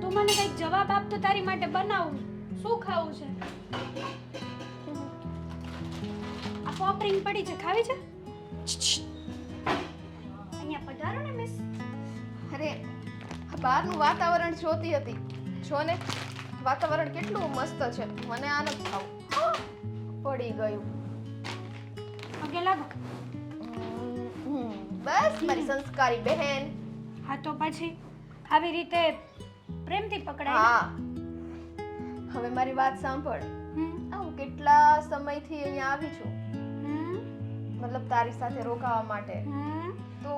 તું મને કંઈક જવાબ આપ તો તારી માટે બનાવું. શું ખાવું છે? આ પોપરિંગ પડી છે, ખાવી છે? અહીંયા પધારો ને મિસ. અરે આ બહારનું વાતાવરણ જોતી હતી. જો ને વાતાવરણ કેટલું મસ્ત છે. મને આ નથી ખાવું. પડી ગયું. પગે લાગો. બસ મારી સંસ્કારી બહેન. હા તો પછી આવી રીતે પ્રેમથી પકડાય. હા હવે મારી વાત સાંભળ. હું કેટલા સમયથી અહીંયા આવી છું, મતલબ તારી સાથે રોકાવા માટે. તો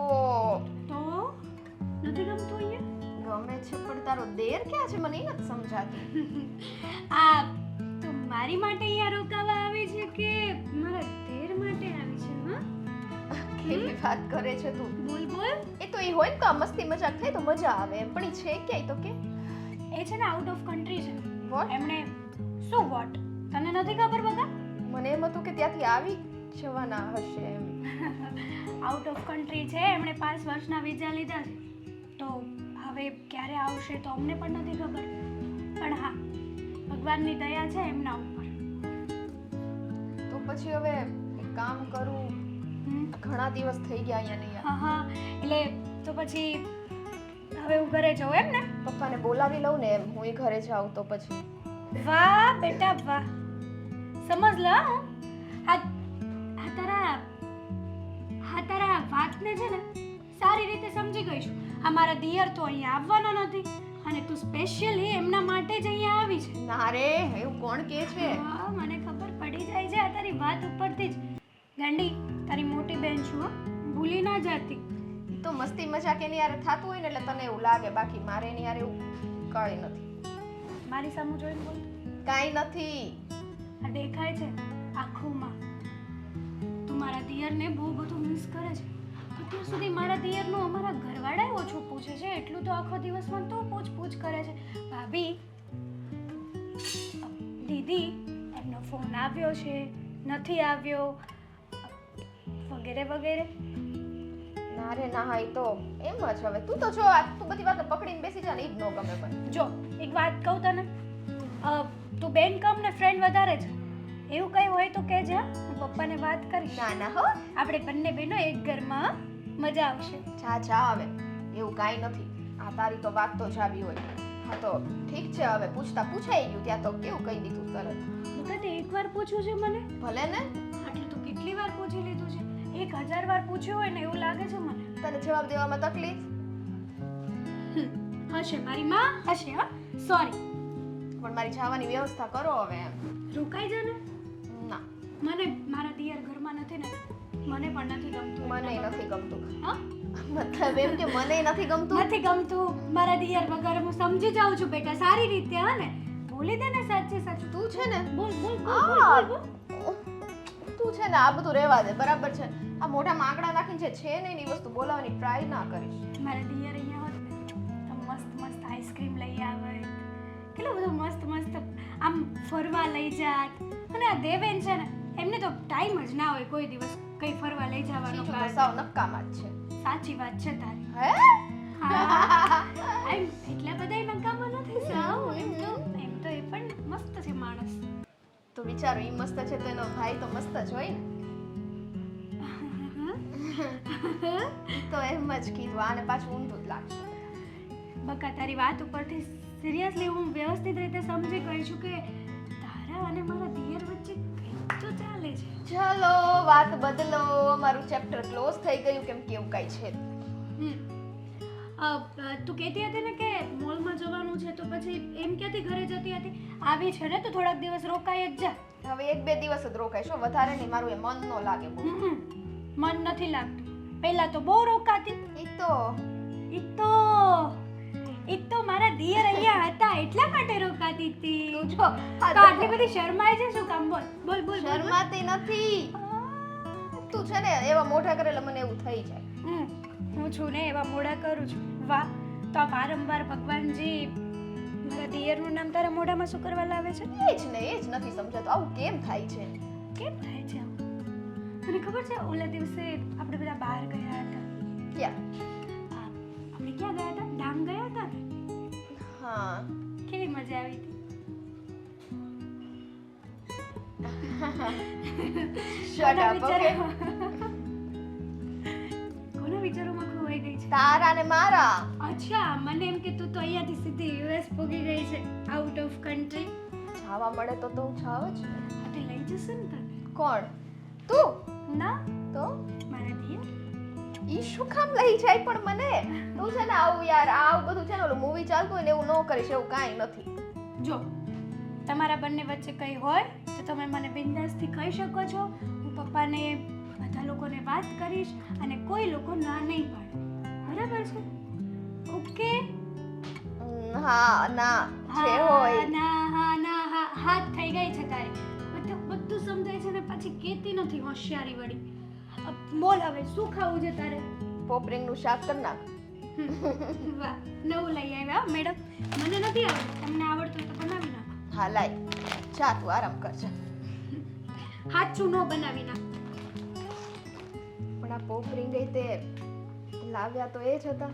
નથી ગમતું અહીંયા? ગમે છે પણ તારો દેર ક્યાં છે મને એ નથી સમજાતું. આ તું મારી માટે અહીંયા રોકાવા આવી છે કે મારા દેર માટે આવી છે? હા કેવી વાત કરે છે તું? બોલ બોલ. એ તો એ હોય ને તો આ મસ્તી મજાક થાય તો મજા આવે એમ, પણ એ છે ક્યાંય તો કે. એ છે ને આઉટ ઓફ કન્ટ્રી છે. વોટ? એમણે શું વોટ? તને નથી ખબર બકા? મને એમ હતું કે ત્યાંથી આવી જવાના હશે એમ. આઉટ ઓફ કન્ટ્રી છે. એમણે 5 વર્ષના વિઝા લીધા છે. તો હવે ક્યારે આવશે તો અમને પણ નથી ખબર. પણ હા, ભગવાનની દયા છે એમના ઉપર. તો પછી હવે એક કામ કરું. ઘણા દિવસ થઈ ગયા અહીંયા નહીં. હા હા, એટલે તો પછી હવે હું ઘરે જાઉં એમ ને? પપ્પાને બોલાવી લઉં ને એમ. હું એ ઘરે જાઉં તો પછી. વાહ બેટા વાહ, સમજ લ. આ તારા વાતને છે ને સારી રીતે સમજી ગઈ છું. આ મારા દિયર તો અહીંયા આવવાના નથી અને તું સ્પેશિયલી એમના માટે જ અહીંયા આવી છે. ના રે, એવું કોણ કહે છે? હા, મને ખબર પડી જાય છે આ તારી વાત ઉપરથી જ. ગાંડી, તારી મોટી બહેન છું, ભૂલી ના જાતી. તો મસ્તી મજાક એની યારે થતું હોય ને એટલે તને એવું લાગે, બાકી મારે એની યારે એવું કાંઈ નથી. મારી સામું જોઈને બોલ. કાંઈ નથી. આ દેખાય છે આંખોમાં. તું મારા દિયરને બહુ બધું મિસ કરે છે. અત્યાર સુધી મારા દિયરનું અમારા ઘરવાળાએ ઓછું પૂછે છે, એટલું તો આખો દિવસમાં તો પૂછ કરે છે. ભાભી, દીદી, એમનો ફોન આવ્યો છે, નથી આવ્યો, વગેરે વગેરે. ના રે ના, હા, ઈ તો એમ જ. હવે તું તો જો તું બધી વાતો પકડીને બેસી જા ને, ઈ જ ન ગમે મને. જો એક વાત કહું તને, તું બેન કમ ને ફ્રેન્ડ વધારે છે. એવું કંઈ હોય તો કહેજે, હું પપ્પાને વાત કરીશ. ના ના હો, આપણે બંને બહેનો એક ઘરમાં, મજા આવશે. જા જા હવે, એવું કાંઈ નથી. આ તારી તો વાત તો જ આવી હોય. હા તો ઠીક છે, હવે પૂછતા પૂછાઈ ગયું. ત્યાં તો કેવું કહી દીધું તરત. વખતે એકવાર પૂછ્યું છે મને? ભલે ને, આટલું તો કેટલી વાર પૂછી લીધું છે. 1000 વાર પૂછ્યું હોય ને એવું લાગે છે મને. તને જવાબ દેવામાં તકલીફ? હશે, મારી માં હશે. હા, સોરી. પણ મારી જવાની વ્યવસ્થા કરો હવે એમ. રોકાઈ જા ને. ના, મને મારા દિયર ઘરમાં નથી ને, મને પણ નથી ગમતું. મને નથી ગમતું. હા, મતલબ એમ કે મને નથી ગમતું. નથી ગમતું મારા દિયર વગર. હું સમજી જાઉં છું બેટા, સારી રીતે. હા ને, બોલી દે ને સાચે સાચું. તું છે ને, બોલ બોલ આ બોલ. તું છે ને આ બધું રહેવા દે, બરાબર છે? આ મોઢામાં આંકડા નાખીને જે છે ને એની વસ્તુ બોલાવવાની ટ્રાય ના કરીશ. મારા દિયર અહીંયા હોત ને તો મસ્ત મસ્ત આઈસ્ક્રીમ લઈ આવે, કેટલું બધું મસ્ત મસ્ત આમ ફરવા લઈ જાત. અને આ દેવેન છે ને, એમને તો ટાઈમ જ ના હોય કોઈ દિવસ કઈ ફરવા લઈ જવાનો. બીજું તો સાવ નક્કામાં જ છે. સાચી વાત છે તારી. હે? એમ એટલા બધા નકામા નથી સાવ. એમ તો એ પણ મસ્ત છે માણસ. તો વિચારો, ઈ મસ્ત છે તો એનો ભાઈ તો મસ્ત જ હોય ને. તો એમ જ કીધું. આને પાછું ઊંધું જ લાગશે. બકા, તારી વાત ઉપરથી સિરિયસલી હું વ્યવસ્થિત રીતે સમજી ગઈ છું કે તારા અને મારા દિયર વચ્ચે કંઈક તો ચાલે છે. ચલો વાત બદલો. મારું ચેપ્ટર ક્લોઝ થઈ ગયું. કેમ કે એવું કાંઈ છે જ. તું કહેતી હતી ને કે મોલમાં જવાનું છે, તો પછી એમ ક્યાંથી ઘરે જતી હતી? આવી છે ને તો થોડાક દિવસ રોકાઈ જ જા. હવે 1-2 દિવસ જ રોકાઈશ, વધારે નહીં. મારું એ મન ન લાગે બહુ. મન નથી લાગતું. પહેલા તો બહુ રોકાતી. ઈ તો મારા દિયર અહીંયા હતા એટલા માટે રોકાતી હતી. તું જો તો આટલી બધી શરમાય છે શું કામ? બોલ બોલ બોલ. શરમાતી નથી. તું છે ને એવા મોઢા કરેલા મને એવું થઈ જાય. હું છું ને એવા મોઢા કરું છું. વાહ, તો આ વારંવાર ભગવાનજી મારા દિયરનું નામ તારા મોઢામાં શું કરવા લાવે છે? એ જ નથી સમજાતું. આવું કેમ થાય છે? કેમ થાય છે આવું? તને ખબર છે, ઓલા દિવસે આપણે બધા બહાર ગયા હતા. ક્યાં? આપણે ક્યાં ગયા હતા? ડાંગ ગયા હતા ને? હા. Shut up, okay? કોના વિચારોમાં ખોવાઈ ગઈ છે? તારા ને મારા. અચ્છા, મને એમ કે તું તો અહીંયાથી સીધી યુએસ પોગી ગઈ છે, આઉટ ઓફ કન્ટ્રી. છાવા મળે તો હું છાવ જ. તે લઈ જશે ને તને? કોણ? તું? ના, તો મારા દિયર. ઈ શું કામ લઈ જાય પણ મને? તું છે ને આવું યાર, આવું બધું છે ને ઓલું મૂવી ચાલતું હોય ને એવું ન કરીશ, એવું કાંઈ નથી. જો તમારા બંને વચ્ચે કંઈ હોય તો તમે મને બિંદાસથી કહી શકો છો. હું પપ્પાને બધા લોકોને વાત કરીશ અને કોઈ લોકો ના નહીં પાડે. બરાબર છે? ઓકે? હા ના છે હોય. ના હાથ થઈ ગઈ છે તારી. બધું સમજાય છે ને પછી કેતી નથી હોશિયારી વળી. બોલ હવે શું ખાવું છે તારે? પોપરિંગનું શાક કર નાખ. વાહ, નવું લઈ આવ્યા મેડમ. મને નથી આવડતું, તમને આવડતું હોય તો બનાવી નાખો. હા લાય, જા તું આરામ કરજે. હાચું ન બનાવી નાખ. પણ આ પોપરિંગ ગઈ તે લાવ્યા તો એ જ હતા.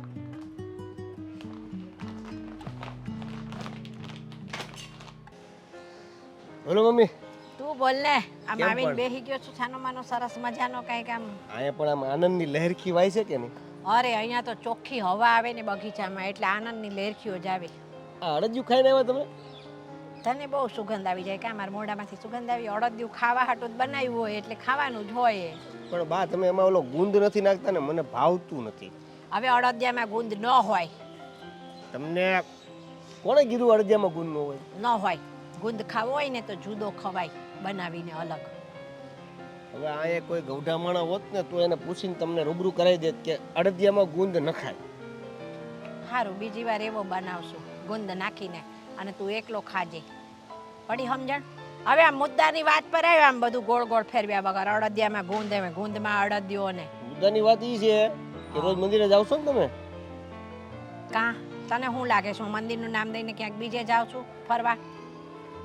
બોલો મમ્મી. તું બોલ ને. આમ કેમ આવીને પણ? બેહી ગયો છું છાનો માનો સરસ મજાનો કઈક આમ. અહીંયા પણ આમ આનંદની લહેરખી વાય છે કે નહીં? અરે અહીંયા તો ચોખ્ખી હવા આવે ને બગીચામાં એટલે આનંદની લહેરખીઓ જ આવે. આ અડદિયું ખાઈને આવ્યા તમે? તને બહુ સુગંધ આવી જાય કે મારા મોઢામાંથી સુગંધ આવી. અડદિયું ખાવા હાટું જ બનાવ્યું હોય એટલે ખાવાનું જ હોય. પણ બા તમે એમાં ઓલો ગુંદ નથી નાખતા ને, મને ભાવતું નથી. હવે અડદિયામાં ગુંદ ન હોય. તમને કોણે કીધું અડદિયામાં ગુંદ ન હોય? ન હોય. ગુંદ ખાવો હોય ને તો જુદો ખવાય બનાવીને અલગ. હવે અહીંયા કોઈ ગૌઢા માણા હોત ને તો એને પૂછીને તમને રૂબરૂ કરાવી દે કે અડદિયામાં ગુંદ નખાય. સારું, બીજી વાર એવો બનાવશું ગુંદ નાખીને અને તું એકલો ખાજે. પડી સમજણ? હવે આ મુદ્દાની વાત પર આવ્યા આમ બધું ગોળ ગોળ ફેરવ્યા વગર. અડદિયામાં ગુંદ એમ ગુંદમાં અડદિયો ને મુદ્દાની વાત એ છે કે રોજ મંદિરે જાવ છો ને તમે? કાં તને શું લાગે છે હું મંદિરનું નામ દઈને ક્યાંક બીજે જાઉં છું ફરવા?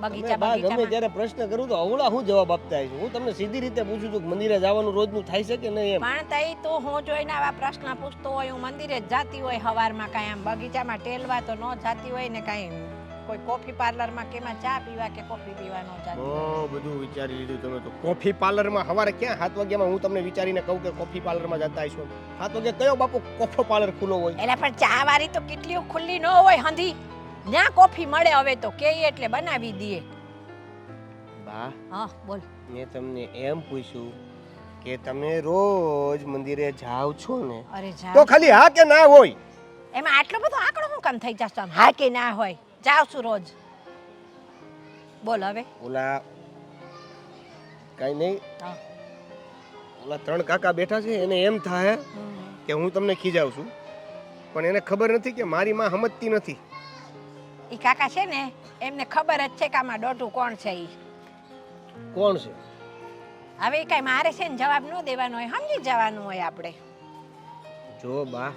બગીચા તમે બા ગમે બગીચામાં ત્યારે પ્રશ્ન કરું તો અવળા હું જવાબ આપતા આવીશ. હું તમને સીધી રીતે પૂછું છું કે મંદિરે જવાનું રોજનું થાય છે કે નહીં એમ. પણ તઈ તું હું જોઈને આવા પ્રશ્ન પૂછતો હોય. હું મંદિરે જ જાતી હોય હવારમાં કાંઈ આમ બગીચામાં ટેલવા તો ન જાતી હોય ને કાંઈ કોઈ કોફી પાર્લરમાં કે એમાં ચા પીવા કે કોફી પીવા ન જાતી હોય. ઓ બધું વિચારી લીધું તમે તો. કોફી પાર્લરમાં સવારે ક્યાં 7 વાગ્યામાં હું તમને વિચારીને કહું કે કોફી પાર્લરમાં જતા આવીશું? 7 વાગે કયો બાપુ કોફો પાર્લર ખુલ્લો હોય? એટલે પણ ચા વાળી તો કેટલી ખુલ્લી ન હોય હંધી. ત્યાં કોફી મળે હવે તો કે એટલે બનાવી દઈએ. બા હા બોલ. મેં તમને એમ પૂછ્યું કે તમે રોજ મંદિરે જાવ છો ને? અરે જા. તો ખાલી હા કે ના હોય. એમાં આટલો બધો આંકડો શું કામ થઈ જશે? હા કે ના હોય? જાવ છું રોજ. બોલ હવે. ઓલા કઈ નહીં, હા. ઓલા 3 કાકા બેઠા છે એને એમ થાય કે હું તમને ખીજાવું છું, પણ એને ખબર નથી કે મારી માં સમજતી નથી. ઈ કાકા છે ને એમને ખબર જ છે કે આમાં ડોટું કોણ છે. ઈ કોણ છે? હવે ઈ કાંઈ મારે છે ને જવાબ ન દેવાનો હોય, સમજી જવાનું હોય આપણે. જો બા,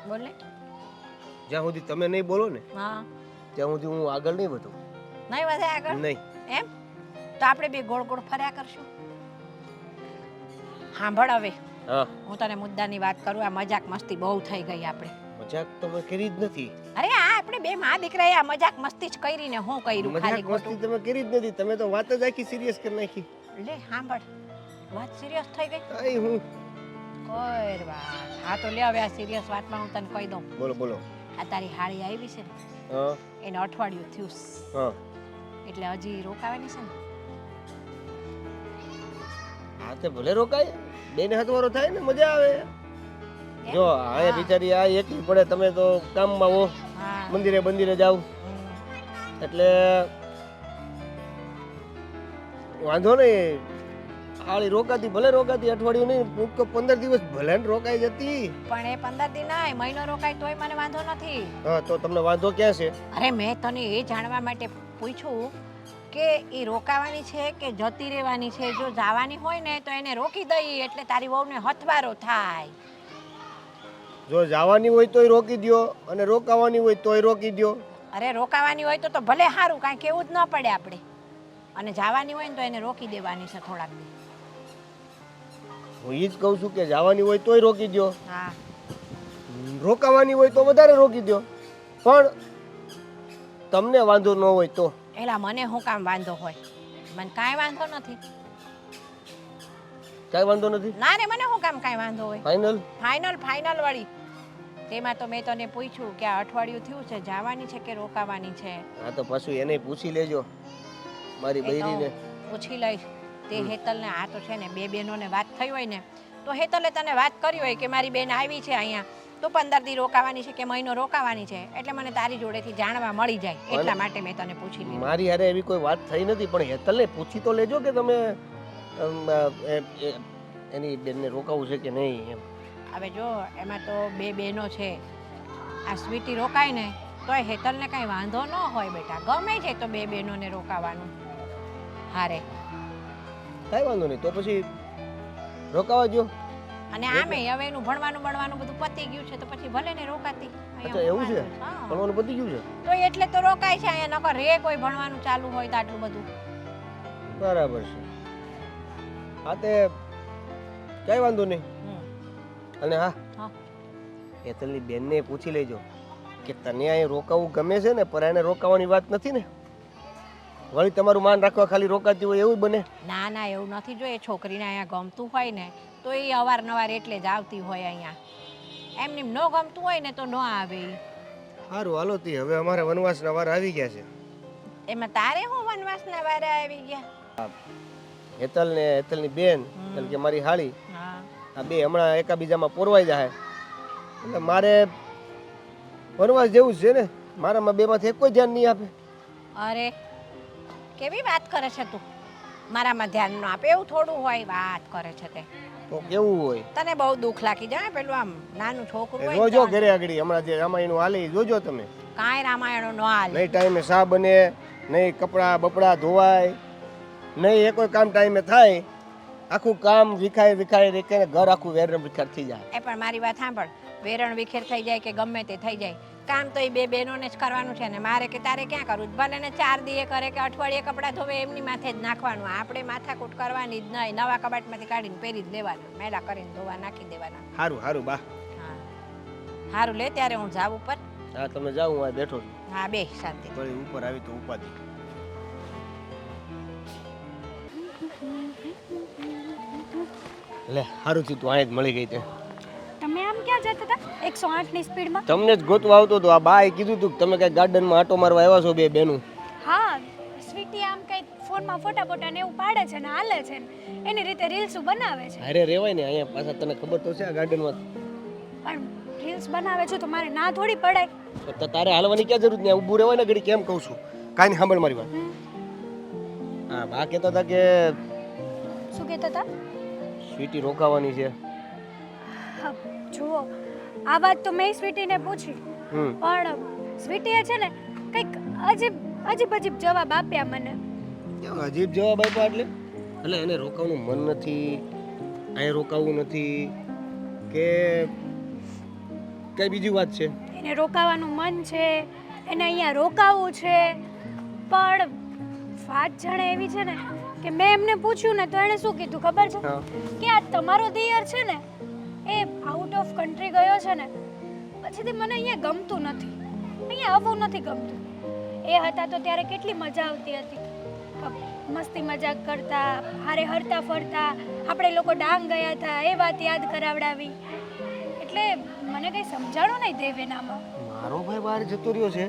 બોલ ને. જ્યાં સુધી તમે નહીં બોલો ને હા. ત્યાં સુધી હું આગળ નહીં વધું. નહીં વધે આગળ? નહીં. એમ તો આપણે બે ગોળ ગોળ ફર્યા કરશું. સાંભળ હવે, હા હું તને મુદ્દાની વાત કરું. આ મજાક મસ્તી બહુ થઈ ગઈ આપણે. મજાક તો મેં કરી જ નથી. અરે આ આપણે બે મા દીકરાએ આ મજાક મસ્તી જ કરી ને હું કર્યું મજાક ખાલી મસ્તી ખોટું. તમે કરી જ નથી. તમે તો વાત જ આખી સિરિયસ કરી નાખી. લે સાંભળ, વાત સિરિયસ થઈ ગઈ. આઈ હું કોઈ વાત. હા તો લે હવે આ સિરિયસ વાતમાં હું તને કહી દઉં. બોલો બોલો. આ તારી હાળી આવી છે ને હા એને અઠવાડિયું થયું છે. હા એટલે હજી રોકાવાની છે ને. હા તે ભલે રોકાય, બેને હથવારો થાય ને મજા આવે. જો આ બિચારી આ એકલી પડે, તમે તો કામમાં હો, હા. મંદિરે બંદિરે જાવ એટલે વાંધો નહીં. આળી રોકાતી ભલે રોકાતી, અઠવાડિયું નહીં, હું તો 15 દિવસ ભલે ને રોકાઈ જતી. પણ એ 15 દિન નહીં, મહિનો રોકાય તોય મને વાંધો નથી. હા તો તમને વાંધો ક્યાં છે? અરે મેં તને એ જાણવા માટે પૂછ્યું કે એ રોકાવાની છે કે જતી રહેવાની છે. જો જવાની હોય ને તો એને રોકી દઈ એટલે તારી વહુને હથવારો થાય. જો જવાની હોય તોય રોકી દ્યો અને રોકાવાની હોય તોય રોકી દ્યો. અરે રોકાવાની હોય તો ભલે સારું, કાંઈ કેવું જ ન પડે આપણે. અને જવાની હોય ને તો એને રોકી દેવાની છે થોડાક દી. હું એ જ કહું છું કે જવાની હોય તોય રોકી દ્યો, હા. રોકાવાની હોય તો વધારે રોકી દ્યો. પણ તમને વાંધો ન હોય તો. એલા મને શું કામ વાંધો હોય? મને કાંઈ વાંધો નથી. કાંઈ વાંધો નથી ના રે મને શું કામ કાંઈ વાંધો હોય ફાઇનલ ફાઇનલ વાળી તેમાં તો મેં તને પૂછ્યું કે આ અઠવાડિયું થયું છે જવાની છે કે રોકાવાની છે હા તો પાછું એને પૂછી લેજો મારી એ તો બૈરીને પૂછી લઈશ તે હેતલને આ તો છે ને બે બહેનોને વાત થઈ હોય ને તો હેતલે તને વાત કરી હોય કે મારી બેન આવી છે અહીંયા તો 15 દી રોકાવાની છે કે મહિનો રોકાવાની છે એટલે મને તારી જોડેથી જાણવા મળી જાય એટલા માટે મેં તને પૂછી લીધું મારી હારે એવી કોઈ વાત થઈ નથી પણ હેતલને પૂછી તો લેજો કે તમે એની બેનને રોકાવું છે કે નહીં એમ હવે જો એમાં તો બે બહેનો છે આ સ્વીટી રોકાય ને તોય હેતલને કાંઈ વાંધો ન હોય બેટા ગમે છે તો બે બહેનોને રોકાવાનું હારે કાંઈ વાંધો નહીં તો પછી રોકાવા જો અને આમે હવે એનું ભણવાનું બધું પતી ગયું છે તો પછી ભલે ને રોકાતી અચ્છા એવું છે હા. ભણવાનું પતી ગયું છે તો એટલે તો રોકાય છે અહીંયા નકર રે કોઈ ભણવાનું ચાલુ હોય તો આટલું બધું બરાબર છે હા તે કાંઈ વાંધો નહીં હમ. અને હા હા. હેતલની બેનને પૂછી લેજો કે તને અહીં રોકાવું ગમે છે ને પર એને રોકાવાની વાત નથી ને વળી તમારું માન રાખવા ખાલી રોકાતી હોય એવું બને ના ના એવું નથી જો એ છોકરીને અહીંયા ગમતું હોય ને તો એ અવારનવાર એટલે જ આવતી હોય અહીંયા એમને ન ગમતું હોય ને તો ન આવે ઈ. સારું હાલો તી હવે અમારે વનવાસના વાર આવી ગયા છે એમાં તારે હું વનવાસના વારે આવી ગયા હેતલ ને હેતલની બેન એટલે કે મારી હાળી હા આ બે હમણાં એકાબીજામાં પોરવાઈ જાય એટલે મારે વનવાસ જેવું જ છે ને મારામાં બેમાંથી એક કોઈ ધ્યાન નહીં આપે અરે કેવી વાત કરે છે તું મારામાં ધ્યાન ન આપે એવું થોડું હોય વાત કરે છે તે તો કેવું હોય તને બહુ દુઃખ લાગી જાય પેલું આમ નાનું છોકરું હોય જોજો ને ઘરે આગળ હમણાં જે રામાયણનું હાલે ઈ જોજો તમે કાંઈ રામાયણો ન હાલે નહીં ટાઈમે શા બને નહીં કપડાં બપડા ધોવાય નહીં એ કોઈ કામ ટાઈમે થાય આખું કામ વિખાય ઘર આખું વેરણ વિખાર થઈ જાય એ પણ મારી વાત સાંભળ વેરણ વિખેર થઈ જાય કે ગમે તે થઈ જાય કામ તો એ બે બહેનોને જ કરવાનું છે ને મારે કે તારે ક્યાં કરવું ભલે ને 4 દીએ કરે કે અઠવાડિયે કપડાં ધોવે એમની માથે જ નાખવાનું આપણે માથાકૂટ કરવાની જ નહીં નવા કબાટમાંથી કાઢીને પહેરી જ લેવાના મેલા કરીને ધોવા નાખી દેવાના સારું બા હા સારું લે ત્યારે હું જાઉં ઉપર હા તમે જાઓ હું આ બેઠો છું હા બે શાંતિ વળી ઉપર આવી તો ઉપાધિ લે સારું થયું તું અહીંયા જ મળી ગઈ તે તમે આમ ક્યાં જતા હતા 108 ની સ્પીડમાં તમને જ ગોતવા આવતો હતો આ બાએ કીધું તું કે તમે કઈ ગાર્ડનમાં આટો મારવા આવ્યા છો બે બેનું હા સ્વીટી આમ કઈ ફોનમાં ફોટા ને એવું પાડે છે ને હાલે છે ને એની રીતે રીલ્સ બનાવે છે અરે રેવાય ને અહીંયા પાછા તને ખબર તો છે આ ગાર્ડનમાં પણ રીલ્સ બનાવે છે તો મારે ના થોડી પડાય તો તારે હાલવાની ક્યાં જરૂર નહીં ઊભું રહેવાય ને ઘડી કેમ કહું છું કાંઈ નહીં સાંભળ મારી વાત હા બા કહેતા હતા કે શું કહેતા હતા સ્વીટી રોકાવાની છે હા, જુઓ આ વાત તો મેં સ્વીટીને પૂછી પણ સ્વીટીએ છે ને કંઈક અજીબ જવાબ આપ્યા મને કેમ અજીબ જવાબ આપ્યા એટલે એને રોકાવાનું મન નથી અહીંયા રોકાવું નથી કે કઈ બીજી વાત છે એને રોકાવાનું મન છે એને અહીંયા રોકાવું છે પણ વાત જાણે એવી છે ને કે મેં એમને પૂછ્યું ને તો એણે શું કીધું ખબર છે હા. કે આ તમારો દિયર છે ને એ આઉટ ઓફ કન્ટ્રી ગયો છે ને પછીથી મને અહીંયા ગમતું નથી અહીંયા આવવું નથી ગમતું એ હતા તો ત્યારે કેટલી મજા આવતી હતી મસ્તી મજાક કરતા હારે હરતા ફરતા આપણે લોકો ડાંગ ગયા હતા એ વાત યાદ કરાવડાવી એટલે મને કંઈ સમજાણું નહીં દેવેનામાં મારો ભાઈ બહાર જતો રહ્યો છે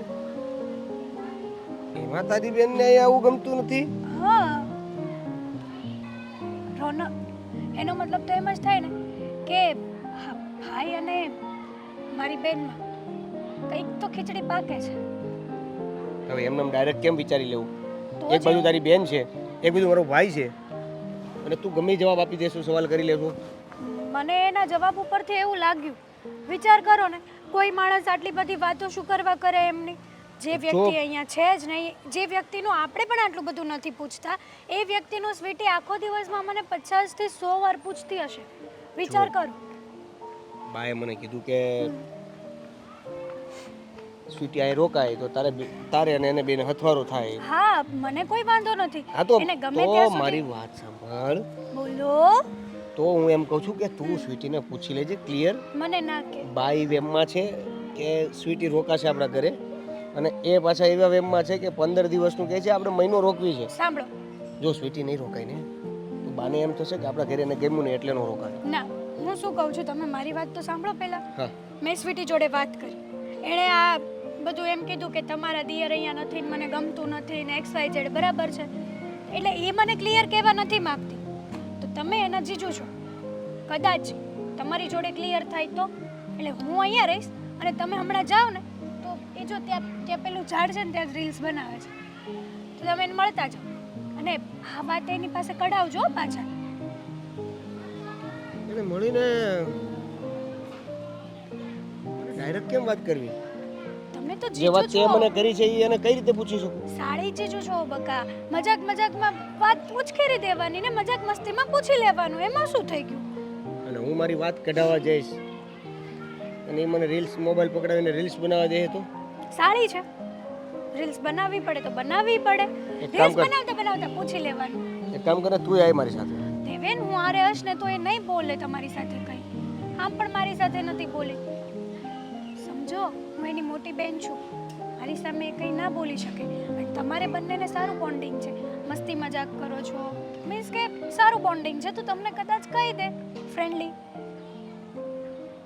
એમાં તારી બેનને અહીંયા આવું ગમતું નથી હા રોનક એનો મતલબ તો એમ જ થાય ને કે ભાઈ અને મારી બેનમાં કંઈક તો ખીચડી પાકે છે હવે એમને ડાયરેક્ટ કેમ વિચારી લેવું તો એક બાજુ તારી બેન છે એક બાજુ મારો ભાઈ છે અને તું ગમે જવાબ આપી દેશું સવાલ કરી લેશું મને એના જવાબ ઉપરથી એવું લાગ્યું વિચાર કરો ને કોઈ માણસ આટલી બધી વાતો શું કરવા કરે એમની જે વ્યક્તિ અહીંયા છે જ નહીં જે વ્યક્તિનું આપણે પણ આટલું બધું નથી પૂછતા એ વ્યક્તિનું સ્વીટી આખો દિવસમાં મને 50 થી 100 વાર પૂછતી હશે વિચાર કરો બાએ મને કીધું કે સ્વીટી અહીં રોકાય તો તારે અને એને બેને હથવારો થાય હા મને કોઈ વાંધો નથી હા તો એને ગમે ત્યાં મારી સુધી વાત સાંભળ બોલો તો હું એમ કહું છું કે તું સ્વીટીને પૂછી લેજે ક્લિયર મને ના કે બાઈ વેમમાં છે કે સ્વીટી રોકાશે આપણા ઘરે અને એ પાછા એવા વેમમાં છે કે 15 દિવસનું કહે છે આપણે મહિનો રોકવી છે સાંભળો જો સ્વીટી નહીં રોકાય ને તો તો બાને એમ થશે કે આપણા ઘરે એને ગમ્યું ને એટલે નો રોકાય. ના, હું શું કહું છું, તમે મારી વાત તો સાંભળો પહેલા. હા મેં સ્વીટી જોડે વાત કરી. એણે આ બધું એમ કીધું કે તમારા દિયર અહીંયા નથી ને મને ગમતું નથી ને XYZ બરાબર છે. એટલે એ મને ક્લિયર કહેવા નથી માંગતી. તો તમે એના જીજુ છો, કદાચ તમારી જોડે ક્લિયર થાય તો. એટલે હું અહીંયા રહીશ અને તમે હમણાં જાઓ ને તો એ જો ત્યાં પેલું ઝાડ છે ને ત્યાં રીલ્સ બનાવે છે, તો તમે એને મળતા જાઓ અને આ વાત એની પાસે કઢાવજો પાછા. એને મળીને ડાયરેક્ટ કેમ વાત કરવી? તમને તો જે જીજુ વાત તે છો, મને કરી છે એ એને કઈ રીતે પૂછી શકું? સાળી જીજુ છો બકા. મજાકમાં વાત ઉચકેરી દેવાની ને મજાક મસ્તીમાં પૂછી લેવાનું, એમાં શું થઈ ગયું? અને હું મારી વાત કઢાવવા જઈશ અને એ મને રીલ્સ મોબાઈલ પકડાવીને રીલ્સ બનાવવા દે તો સાળી છે, રીલ્સ બનાવવી પડે તો બનાવવી પડે. એક કામ રીલ્સ કર. બનાવતા પૂછી લેવાનું. એક કામ કરે, તું આય મારી સાથે. દેવેન, હું આરે હશ ને તો એ નહીં બોલે તમારી સાથે કંઈ. આમ પણ મારી સાથે નથી બોલી. સમજો, હું એની મોટી બેન છું, મારી સામે એ કંઈ ના બોલી શકે. અને તમારે બંનેને સારું બોન્ડિંગ છે, મસ્તી મજાક કરો છો, મીન્સ કે સારું બોન્ડિંગ છે, તો તમને કદાચ કહી દે ફ્રેન્ડલી.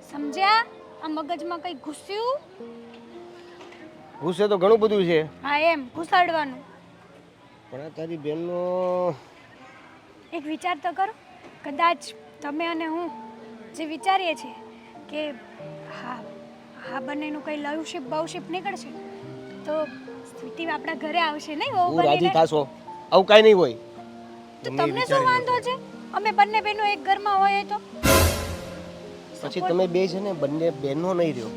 સમજ્યા? આ મગજમાં કંઈ ઘૂસ્યું? ગુસ્સે તો ઘણું બધું છે, હા, એમ ઘુસાડવાનું. પણ આ તારી બેનનો એક વિચાર તો કરો, કદાચ તમે અને હું જે વિચારીએ છીએ કે હા બંનેનું કંઈ લવશીપ બાવશીપ નીકળશે તો સ્વીટી આપણા ઘરે આવશે નહીં? વહુ હું રાજી બનીને. થાશો, આવું કાંઈ નહીં હોય. તો ગમે એ તમને શું વિચારી વાંધો છે? અમે બંને બહેનો એક ઘરમાં હોય તો લો. પછી તમે બે છે ને બંને બહેનો નહીં રહ્યો,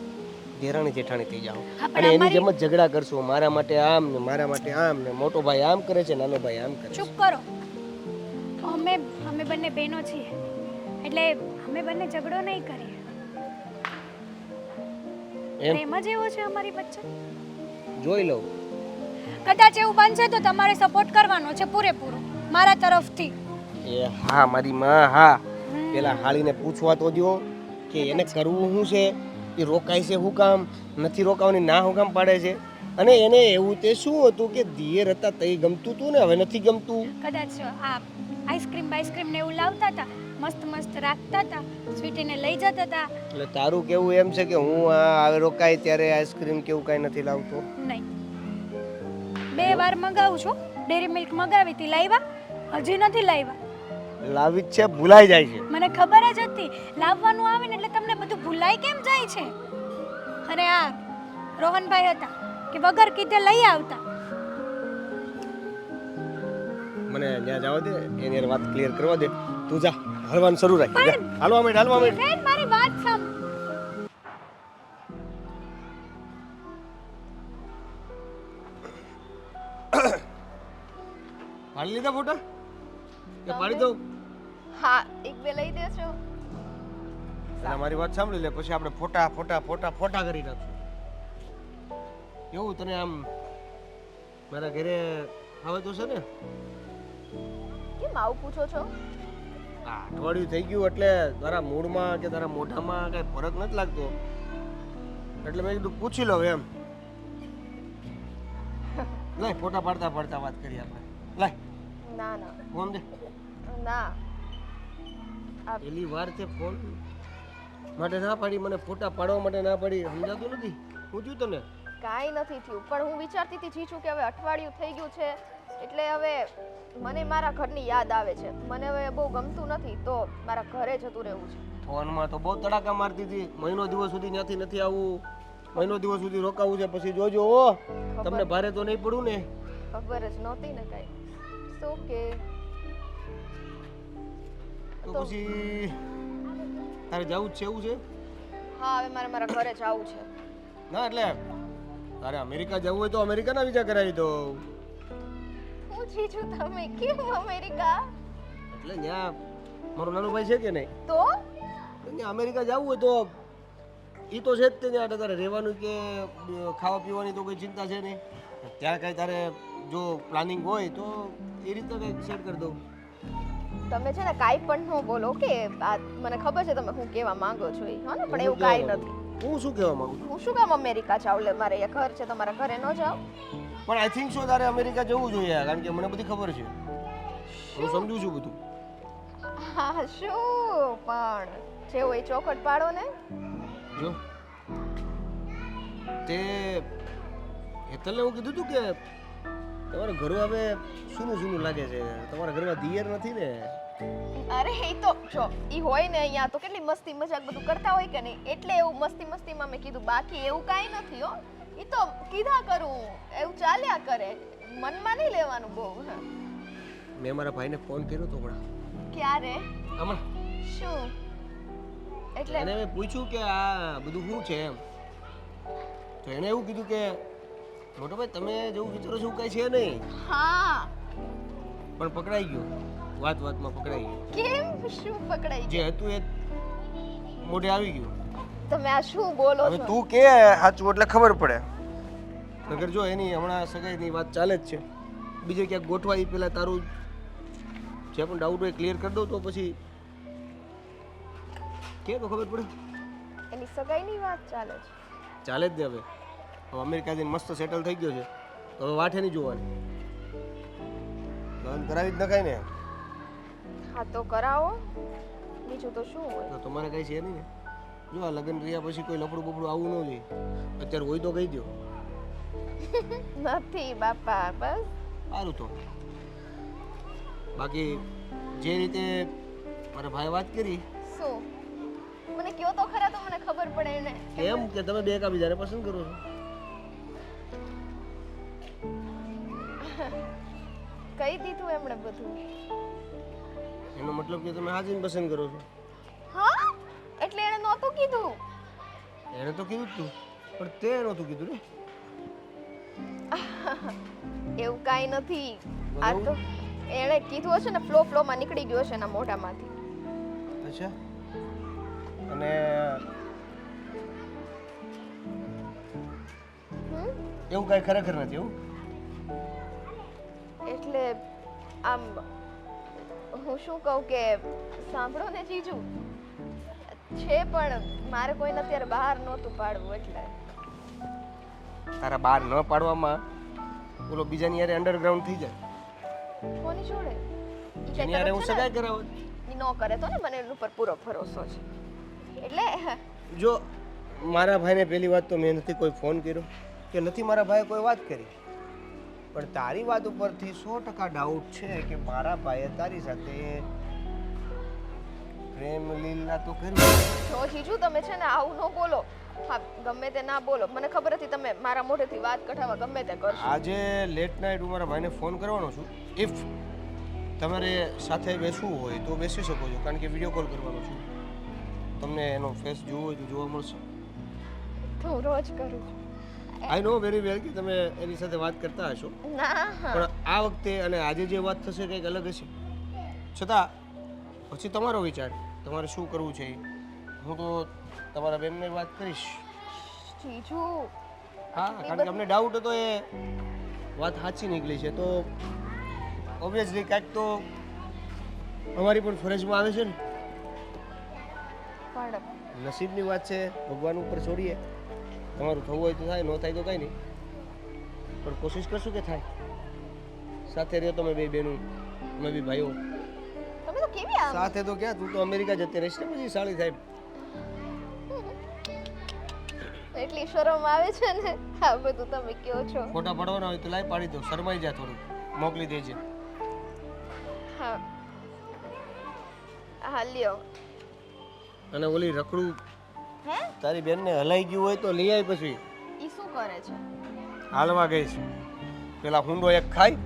દેરાણી જેઠાણી થઈ જાઓ હા, પણ અને એની અમારી- જેમ જ ઝઘડા કરશો, મારા માટે આમ ને મારા માટે આમ ને મોટો ભાઈ આમ કરે છે, નાનો ભાઈ આમ કરે છે. ચૂપ કરો. અમે બંને બહેનો છીએ એટલે અમે બંને ઝઘડો નહીં કરીએ. એમ પ્રેમ જ એવો છે અમારી વચ્ચે. જોઈ લઉં. કદાચ એવું બનશે તો તમારે સપોર્ટ કરવાનો છે પૂરેપૂરો મારા તરફથી. એ હા મારી માં, હા પેલા હાળીને પૂછવા તો દ્યો કે એને કરવું શું છે, એ રોકાય છે શું કામ, નથી રોકાવાની ના શું કામ પાડે છે. અને એને એવું તે શું હતું કે દિયર હતા તઈ ગમતું હતું ને હવે નથી ગમતું. કદાચ આ આઈસ્ક્રીમ ને એવું લાવતા હતા, મસ્ત મસ્ત રાખતા હતા, સ્વીટીને લઈ જતા હતા. એટલે તારું કેવું એમ છે કે હું આ રોકાય ત્યારે આઈસ્ક્રીમ કેવું કાંઈ નથી લાવતો? નહીં, 2 વાર મંગાવું છું, ડેરી મિલ્ક મંગાવી હતી, લાવ્યા? હજી નથી લાવ્યા. લાવી જ છે, ભૂલાઈ જાય છે. મને ખબર જ હતી લાવવાનું આવે ને એટલે તમને બધું ભૂલાઈ કેમ જાય છે. અને આ રોહનભાઈ હતા કે વગર કીધે લઈ આવતા. મને ત્યાં જવા દે, એની હારે વાત ક્લિયર કરવા દે. તું જા, હલવાનું શરૂ રાખ. જા, હાલવા માંડ. બેન, મારી વાત સાંભળ. પાડી લીધા ફોટા કે પાડી દઉં? હા, એક બે લઈ દેશો. એટલે મારી વાત સાંભળી લે, પછી આપણે ફોટા ફોટા ફોટા ફોટા કરી નાખશું. કેવું તને આમ મારા ઘરે આવે તો છે ને? કેમ આવું પૂછો છો? આ અઠવાડિયું થઈ ગયું એટલે તારા મૂડમાં કે તારા મોઢામાં કઈ ફરક નથી લાગતો, એટલે મેં કીધું પૂછી લઉં એમ. લાય ફોટા પાડતા પાડતા વાત કરીએ આપણે. લાય ના ના ફોન દે. ના. પેલી વાર તે ફોન માટે ના પાડી, મને ફોટા પાડવા માટે ના પાડી, સમજાતું નથી? શું થયું તને? કાંઈ નથી થયું, પણ હું વિચારતી હતી જીજુ કે હવે અઠવાડિયું થઈ ગયું છે એટલે હવે મને મારા ઘરની યાદ આવે છે. મને હવે બહુ ગમતું નથી તો મારા ઘરે જતું રહેવું છે. ફોનમાં તો બહુ તડાકા મારતી હતી, મહિનો દિવસ સુધી ત્યાંથી નથી આવવું, મહિનો દિવસ સુધી રોકાવું છે, પછી જોજો ઓ તમને ભારે તો નહીં પડું ને? ખબર જ નહોતી ને કાંઈ. સો કે તો પછી તારે જવું જ છે એવું છે? હા, હવે મારે મારા ઘરે જવું છે. ના એટલે તારે અમેરિકા જવું હોય તો અમેરિકાના વિઝા કરાવી દો. હું જીજુ તમે કેમ અમેરિકા? એટલે ત્યાં મારો નાનો ભાઈ છે કે નહીં, તો ત્યાં અમેરિકા જવું હોય તો એ તો છે જ તે. ત્યાં તારે રહેવાનું કે ખાવા પીવાની તો કોઈ ચિંતા છે નહીં. ત્યાં કાંઈ તારે જો પ્લાનિંગ હોય તો એ રીતના કંઈક સેટ કરી દઉં. તમે છે ને કાંઈ પણ ન બોલો કે મને ખબર છે તમે શું કહેવા માંગો છો એ, હા ને, પણ એવું કાંઈ નથી. હું શું કહેવા માંગુ છું? હું શું કામ અમેરિકા જાઉં? લે મારે અહીંયા ઘર છે, તમારા ઘરે ન જાઉં? પણ આઈ થિંક સો તારે અમેરિકા જવું જોઈએ, કારણ કે મને બધી ખબર છે, હું સમજુ છું બધું. હા શું પણ જે હોય ચોખટ પાડો ને. જો તે હેતલને એવું કીધું તું કે તમારા ઘરમાં હવે સૂનું સૂનું લાગે છે, તમારા ઘરમાં દિયર નથી ને? અરે એ તો જો ઈ હોય ને અહીંયા તો કેટલી મસ્તી મજાક બધું કરતા હોય કે નહીં, એટલે એવું મસ્તી મસ્તીમાં મેં કીધું, બાકી એવું કાંઈ નથી હો. ઈ તો કીધા કરું, એવું ચાલ્યા કરે, મનમાં નહીં લેવાનું બહુ. મેં મારા ભાઈને ફોન કર્યો તો હમણાં. ક્યારે? હમણાં શું એટલે? એને મેં પૂછ્યું કે આ બધું શું છે એમ, તો એણે એવું કીધું કે મોટો ભાઈ તમે જેવું વિચારો છો એવું કાંઈ છે નહીં, હા પણ પકડાઈ ગયો, વાત વાતમાં પકડાઈ ગયો. કેમ? શું પકડાઈ જે હતું એ મોઢે આવી ગયું. તમે આ શું બોલો હવે છો? તું કે સાચું એટલે ખબર પડે, નકર જો એની હમણાં સગાઈની વાત ચાલે જ છે, બીજે ક્યાંક ગોઠવા એ પહેલાં તારું જે પણ ડાઉટ હોય ક્લિયર કરી દઉં તો પછી કે તો ખબર પડે. એની સગાઈની વાત ચાલે છે. ચાલે જ ને. હવે અમેરિકા જઈને મસ્ત સેટલ થઈ ગયો છે, તો હવે વાઠે નહીં જોવાની, લગ્ન કરાવી જ નખાય ને. હા તો કરાવો, બીજું તો શું હોય. તો તમારે કઈ છે નહીં ને? જો આ લગ્ન કર્યા પછી કોઈ લફડું બફડું આવવું ન જોઈએ, અત્યારે હોય તો કહી દો. નથી બાપા, બસ. સારું તો બાકી જે રીતે મારા ભાઈ વાત કરી, શું મને કયો તો ખરા, તો મને ખબર પડે એને. એમ કે તમે બે એકાબીજાને પસંદ કરો છો. કહી દીધું એમણે બધું. એનો મતલબ કે તમે હાજીને પસંદ કરો છો. હા એટલે એણે નહોતું કીધું. એને તો કીધું જ તું, પણ તે નહોતું કીધું ને. એવું કાંઈ નથી. આ તો એણે કીધું હશે ને, ફ્લો માં નીકળી ગયો હશે એના મોઢામાંથી. અચ્છા. અને હમ? એવું કાંઈ ખરેખર નથી એવું? એટલે આમ હું શું કહું કે સાંભળો ને જીજુ, છે પણ મારે કોઈને અત્યારે બહાર નહોતું પાડવું એટલે. તારા બહાર ન પાડવામાં બોલો બીજાની યારે અંડરગ્રાઉન્ડ થઈ જાય. કોની જોડે? જેની યારે હું સગાઈ કરાવું. ઈ નો કરે તો ને મને એની ઉપર પૂરો ભરોસો છે. એટલે જો મારા ભાઈને પહેલી વાત તો મેં નથી કોઈ ફોન કર્યો કે નથી મારા ભાઈએ કોઈ વાત કરી, પણ તારી વાત ઉપરથી 100% ડાઉટ છે કે મારા ભાઈએ તારી સાથે પ્રેમ લીલા તો કરી. જો જીજુ તમે છે ને આવું ન બોલો. હા ગમે તે ના બોલો, મને ખબર હતી તમે મારા મોઢેથી વાત કઢાવવા ગમે તે કરશો. આજે લેટ નાઇટ હું મારા ભાઈને ફોન કરવાનો છું. ઇફ તમારે સાથે બેસવું હોય તો બેસી શકો છો, કારણ કે વિડીયો કોલ કરવાનો છું. તમને એનો ફેસ જોવો હોય તો જોવા મળશે. તો હું રોજ કરું છું. આઈ નો વેરી વેલ કે તમે એની સાથે વાત કરતા હશો, ના પણ આ વખતે અને આજે જે વાત થશે કંઈક અલગ હશે. છતાં પછી તમારો વિચાર, તમારે શું કરવું છે. હું તો તમારા બેનને વાત કરીશ. જીજુ હા, કારણ કે અમને ડાઉટ હતો એ વાત સાચી નીકળી છે, તો ઓબ્વિયસલી કાંઈક તો અમારી પણ ફરજમાં આવે છે ને. પણ નસીબની વાત છે, ભગવાન ઉપર છોડીએ. તમારું થવું હોય તો થાય, ન થાય તો કાંઈ નહીં, પણ કોશિશ કરશું કે થાય. સાથે રહ્યો તમે બે બહેનો, અમે બી ભાઈઓ. તમે તો કેવી આમ સાથે તો ક્યાં, તું તો અમેરિકા જતી રહીશ ને પછી સાળી થાય. એટલી શરમ આવે છે ને આ બધું તમે કયો છો. ફોટા પડવાના હોય તો લાઈ પાડી દો, શરમાઈ જા થોડું, મોકલી દેજે. હા હા લ્યો. અને ઓલી રખડું હે તારી બેનને હલાઈ ગયું હોય તો લઈ આવી. પછી ઈ શું કરે છે? હાલવા ગઈ છે, પેલા હુંડો એક ખાય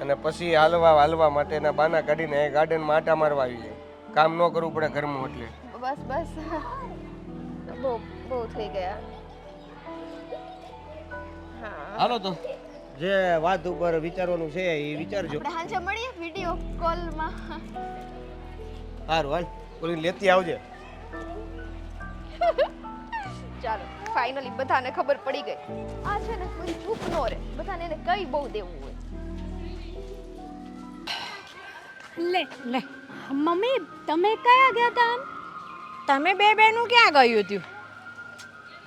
અને પછી હાલવા માટેના બાના કાઢીને એ ગાર્ડનમાં આટા મારવા આવી જાય. કામ ન કરવું પડે ઘરમાં એટલે. બસ બસ બહુ બહુ થઈ ગયા. હા હાલો તો જે વાત ઉપર વિચારવાનું છે એ વિચારજો. આપણે હાંજે મળીએ વિડિયો કોલમાં. સારું હાલ, ઓલી લેતી આવજે. ચાલો ફાઇનલી બધાને ખબર પડી ગઈ. આ છે ને કોઈ ચૂપ નો રહે, બધાને એને કઈ બહુ દેવું હોય. લે લે મમ્મી, તમે કયા ગયા હતા આમ? તમે બે બેનું ક્યાં ગયું હતું?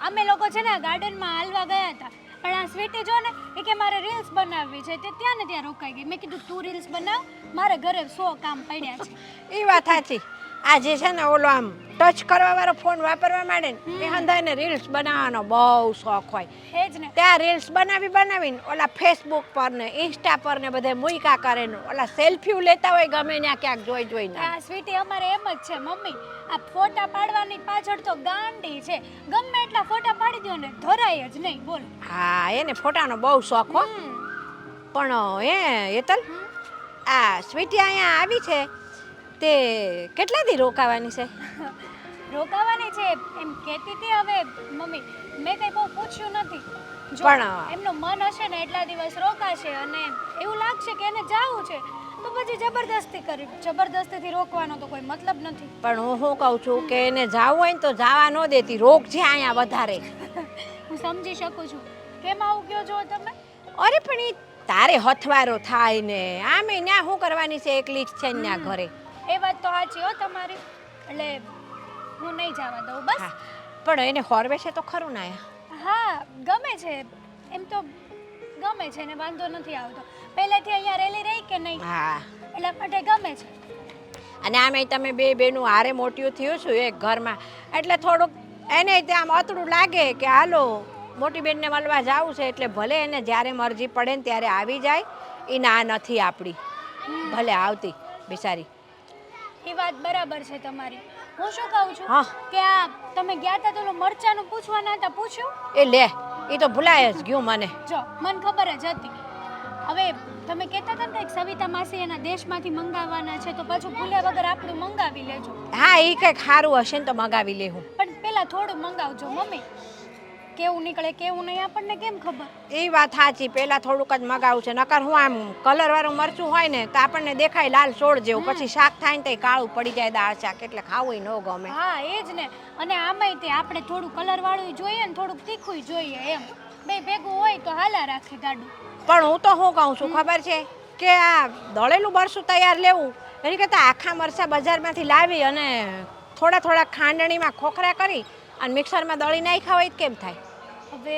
અમે લોકો છે ને ગાર્ડનમાં હાલવા ગયા હતા. પણ આ સ્વીટી જો ને એ કે મારે રીલ્સ બનાવવી છે તે ત્યાં ને ત્યાં રોકાઈ ગઈ. મેં કીધું તું રીલ્સ બનાવ, મારે ઘરે 100 કામ પડ્યા છે. એ વાત સાચી. આ જે છે ને ઓલો આમ ટચ કરવા વાળો ફોન વાપરવા માંડે ને એ હંધાઈને રીલ્સ બનાવવાનો બહુ શોખ હોય. એ જ ને. ત્યાં રીલ્સ બનાવીને ઓલા ફેસબુક પર ને ઇન્સ્ટા પર ને બધે મૂયકા કરે ને ઓલા સેલ્ફી લેતા હોય ગમે ત્યાં ક્યાંક જોઈને. આ સ્વીટી અમારે એમ જ છે મમ્મી, આ ફોટા પાડવાની પાછળ તો ગાંડી છે. ગમે એટલા ફોટા પાડી દો ને ધરાય જ નહીં. બોલ. હા એને ફોટાનો બહુ શોખ હો. પણ એતલ આ સ્વીટી અહીંયા આવી છે તે કેટલા દી રોકાવાની છે? રોકાવાની છે એમ કહેતી હતી. હવે મમ્મી મેં કંઈ બહુ પૂછ્યું નથી. જો પણ એમનું મન હશે ને એટલા દિવસ રોકાશે અને એવું લાગશે કે એને જાવું છે તો પછી જબરદસ્તીથી રોકવાનો તો કોઈ મતલબ નથી. પણ હું શું કહું છું કે એને જાવું હોય ને તો જવા ન દેતી, રોક છે અહીંયા વધારે. હું સમજી શકું છું કેમ આવું કહો છો તમે. અરે પણ ઈ તારે હથવારો થાય ને આમે ન્યા શું કરવાની છે, એકલી જ છે ન્યા ઘરે. એ વાત તો સાચી હો તમારી. એટલે હું નહીં જવા દઉં બસ. હા, પણ એને હોરવે છે તો ખરું ને આયા? હા ગમે છે એમ તો ગમે છે ને વાંધો નથી આવતો. પહેલેથી અહીંયા રેલી રહી કે નહીં હા, એટલે માટે ગમે છે. અને આમે તમે બે બેનું હારે મોટિયું થયું છું એક ઘરમાં એટલે થોડુંક એને ત્યાં અતડું લાગે કે હાલો મોટી બેનને મળવા જાવું છે એટલે ભલે એને જ્યારે મરજી પડે ને ત્યારે આવી જાય. એ ના નથી આપણી, ભલે આવતી બિચારી. એ વાત બરાબર છે તમારી. હું શું કહું છું હા. કે આ તમે ગયા હતા તો ઓલું મરચાનું પૂછવાના હતા, પૂછ્યું? એ લે એ તો ભૂલાય જ ગયું મને. જો મને ખબર જ હતી. હવે તમે કહેતા હતા ને કે સવિતા માસી એના દેશમાંથી મંગાવવાના છે તો પાછું ભૂલ્યા વગર આપણું મંગાવી લેજો. હા એ કંઈક સારું હશે ને તો મગાવી લેવું. પણ પેલા થોડું મંગાવજો મમ્મી. કેવું નીકળે કેવું નહીં આપણને કેમ ખબર. એ વાત સાચી, પહેલા થોડુંક જ મગાવું છે નકર હું આમ કલર વાળું મરચું હોય ને તો આપણને દેખાય લાલ સોળ જેવું, પછી શાક થાય ને તો કાળું પડી જાય દાળ શાક એટલે ખાવું ન ગમે. હા એ જ ને. અને આમાંય તે આપણે થોડું કલર વાળું જોઈએ ને થોડુંક તીખું જોઈએ એમ બે ભેગું હોય તો હાલા રાખે ગાડું. પણ હું તો શું કહું છું ખબર છે કે આ દળેલું મરચું તૈયાર લેવું એની કરતાં આખા મરચાં બજારમાંથી લાવી અને થોડા ખાંડણીમાં ખોખરા કરી અને મિક્સરમાં દળી નાખ્યા હોય કેમ થાય? હવે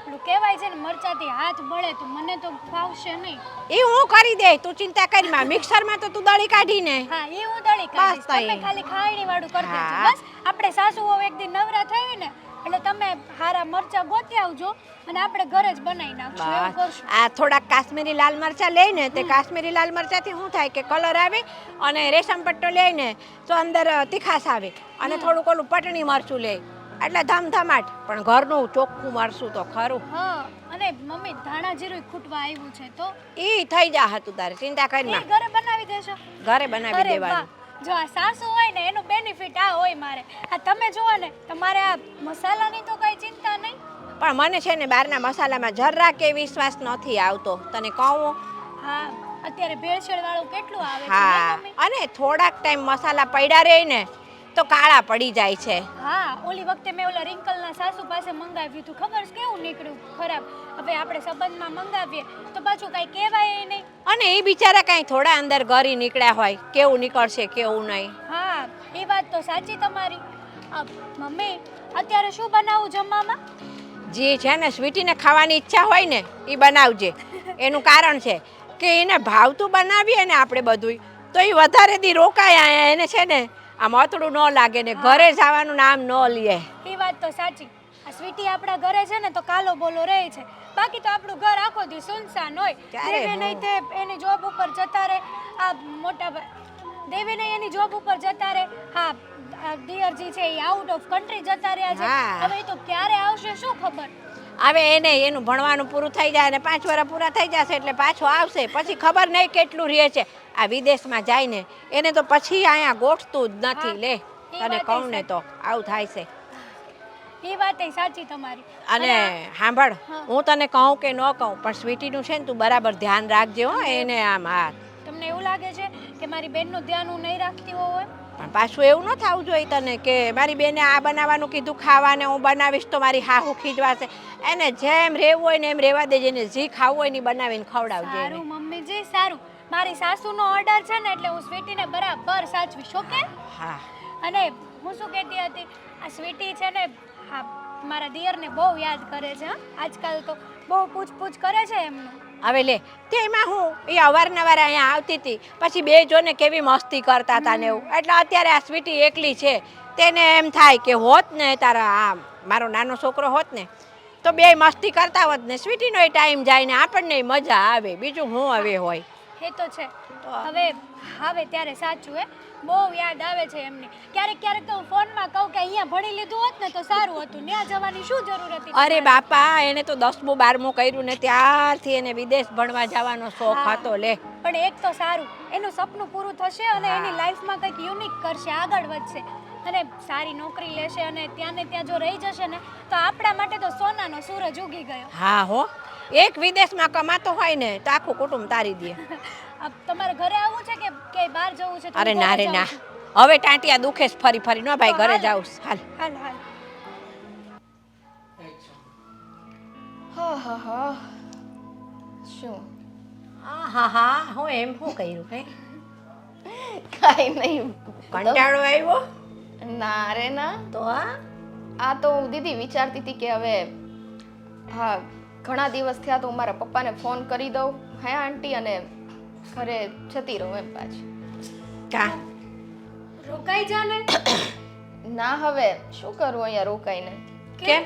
પેલું કહેવાય છે ને મરચાથી હાથ બળે તો મને તો ફાવશે નહીં. એ હું કરી દે, તું ચિંતા કરી માં. મિક્સરમાં તો તું દળી કાઢીને. હા એ હું દળી કાઢીશ. બસ તો તમે એ. ખાલી ખાયણી વાળું કરી દેજો. હા. બસ આપણે સાસુઓ એક દિન નવરા થઈ ને એટલે તમે હારા મરચા ગોતી આવજો અને આપણે ઘરે જ બનાવી નાખશું. એવું કરશું. આ થોડાક કાશ્મીરી લાલ મરચાં લઈને તે કાશ્મીરી લાલ મરચાંથી શું થાય કે કલર આવે અને રેશમ પટ્ટો લઈને તો અંદર તીખાશ આવે અને થોડુંક ઓલું પટણી મરચું લે એટલે ધમધમાટ, પણ ઘરનું ચોખ્ખું મરચું તો ખરું. હા અને મમ્મી ધાણા જીરું ખૂટવા આવ્યું છે તો ઈ થઈ જા હતું તારે, ચિંતા કરી એ માં. ઘરે બનાવી દેશો. ઘરે બનાવી અરે દેવાનું. વાહ. જો આ સાસુ હોય ને એનું બેનિફિટ આ હોય મારે. આ તમે જુઓ ને તમારે આ મસાલાની તો કઈ ચિંતા નહીં. પણ મને છે ને બહારના મસાલામાં જરા કે વિશ્વાસ નથી આવતો, તને કહું. હા અત્યારે ભેળસેળ વાળું કેટલું આવે છે હા, નહીં મમ્મી? અને થોડાક ટાઈમ મસાલા પડ્યા રહે ને તો કાળા પડી જાય છે. હા ઓલી વખતે મેં ઓલા રિંકલના સાસુ પાસે મંગાવ્યું હતું, ખબર છે કેવું નીકળ્યું ખરાબ. હવે આપણે સંબંધમાં મંગાવીએ તો પાછું કાંઈ કહેવાય નહીં. અને એ બિચારા કાંઈ થોડા અંદર ગરી નીકળ્યા હોય, કેવું નીકળશે કેવું નહીં. હા એ વાત તો સાચી તમારી. મમ્મી અત્યારે શું બનાવું જમવામાં? જે છે ને સ્વીટીને ખાવાની ઈચ્છા હોય ને એ બનાવજે. એનું કારણ છે કે એને ભાવતું બનાવીએ ને આપણે બધું તો એ વધારે દી રોકાય આયા, એને છે ને આમ અતડું ન લાગે ને ઘરે જવાનું નામ ન લે. એ વાત તો સાચી. આ સ્વીટી આપણા ઘરે છે ને તો કાલો બોલો રહે છે, બાકી તો આપણું ઘર આખો દી સુનસાન હોય. ક્યારે દેવે નહીં તે એની જોબ ઉપર જતા રહે. આ મોટા દેવે નહીં એની જોબ ઉપર જતા રહે. હા આ દિયરજી છે એ આઉટ ઓફ કન્ટ્રી જતા રહ્યા છે. હા. હવે એ તો ક્યારે આવશે શું ખબર. હવે એને એનું ભણવાનું પૂરું થઈ જાય અને 5 વર્ષ પૂરા થઈ જશે એટલે પાછો આવશે, પછી ખબર નહીં કેટલું રહે છે. આ વિદેશમાં જાય ને એને તો પછી અહીંયા ગોઠતું જ નથી. લે તને કહું ને તો આવું થાય છે. એ વાત એ સાચી તમારી. અને સાંભળ, હું તને કહું કે ન કહું પણ સ્વીટીનું છે ને તું બરાબર ધ્યાન રાખજે હો એને. આમ હા તમને એવું લાગે છે કે મારી બેનનું ધ્યાન હું નહીં રાખતી હોય? પણ પાછું એવું ન થવું જોઈએ તને કે મારી બેને આ બનાવવાનું કીધું ખાવાને હું બનાવીશ તો મારી હાહુ ખીજવાશે. એને જેમ રહેવું હોય ને એમ રહેવા દેજે, ને જે ખાવું હોય ને બનાવીને ખવડાવજે એને. સારું મમ્મીજી સારું. મારી સાસુનો ઓર્ડર છે ને એટલે હું સ્વીટીને બરાબર સાચવીશ. ઓકે? હા અને હું શું કહેતી હતી, આ સ્વીટી છે ને હા મારા દિયરને બહુ યાદ કરે છે હા આજકાલ તો બહુ પૂછપૂછ કરે છે એમનું હવે લે તેમાં હું એ અવારનવાર અહીંયા આવતી હતી પછી બે જોને કેવી મસ્તી કરતા હતા ને એવું એટલે અત્યારે આ સ્વીટી એકલી છે તેને એમ થાય કે હોત ને તારા આ મારો નાનો છોકરો હોત ને તો બે મસ્તી કરતા હોત ને સ્વીટીનો ટાઈમ જાય ને આપણને મજા આવે બીજું હું હવે હોય એ તો છે હવે હવે ત્યારે સાચું હે બહુ યાદ આવે છે એમની ક્યારેક ક્યારેક તો હું ફોનમાં કહું કે અહીંયા ભણી લીધું હોત ને તો સારું હતું ત્યાં જવાની શું જરૂર હતી અરે બાપા એને તો 10મું 12મું કર્યું ને ત્યારથી એને વિદેશ ભણવા જવાનો શોખ હા. હતો લે પણ એક તો સારું એનું સપનું પૂરું થશે અને એની લાઈફમાં કંઈક યુનિક કરશે આગળ વધશે અને સારી નોકરી લેશે અને ત્યાં ને ત્યાં જો રહી જશે ને તો આપણા માટે તો સોનાનો સૂરજ ઉગી ગયો હા હો એક વિદેશમાં કમાતો હોય ને તો આખું કુટુંબ તારી દે अब તમારે ઘરે આવવું છે કે બહાર જવું છે અરે ના રે ના હવે ટાંટિયા દુખે છે ફરી ફરી ન ભાઈ તો ઘરે હાલ. જાઉં હાલ હાલ હાલ હા હા હા શું હા હા હું એમ શું કર્યું હે કાંઈ નહીં કંટાળો આવ્યો ના રે ના તો હા આ તો હું દીદી વિચારતી હતી કે હવે હા ઘણા દિવસ થયા તો હું મારા પપ્પાને ફોન કરી દઉં હે આંટી અને ઘરે જતી રહું એમ પાછી કા રોકાઈ જા ને ના હવે શું કરવું અહીંયા રોકાઈને કેમ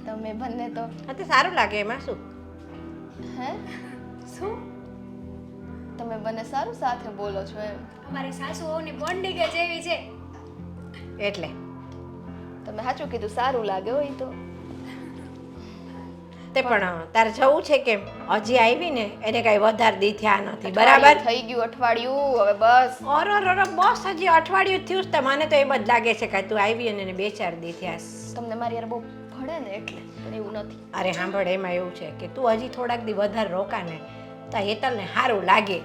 તમે બંને તો આ તો સારું લાગે એમાં શું હે શું તમે બંને સારું સાથે બોલો છો એમ અમારી સાસુઓની બોન્ડિંગ જ એવી છે એટલે તમે સાચું કીધું સારું લાગે હોય તો તે પણ તારે જવું છે કેમ હજી આવી ને એને કઈ વધારે દી થયા નથી બરાબર થઈ ગયું અઠવાડિયું હવે બસ ઓરો બોસ હજી અઠવાડિયું થયું જ તો મને તો એમ જ લાગે છે કે તું આવી અને એને 2-4 દી થયા છે. તમને મારી યાર બહુ ભળે ને એટલે પણ એવું નથી અરે સાંભળ એમાં એવું છે કે તું હજી થોડાક દી વધારે રોકા ને તો હેતલને સારું લાગે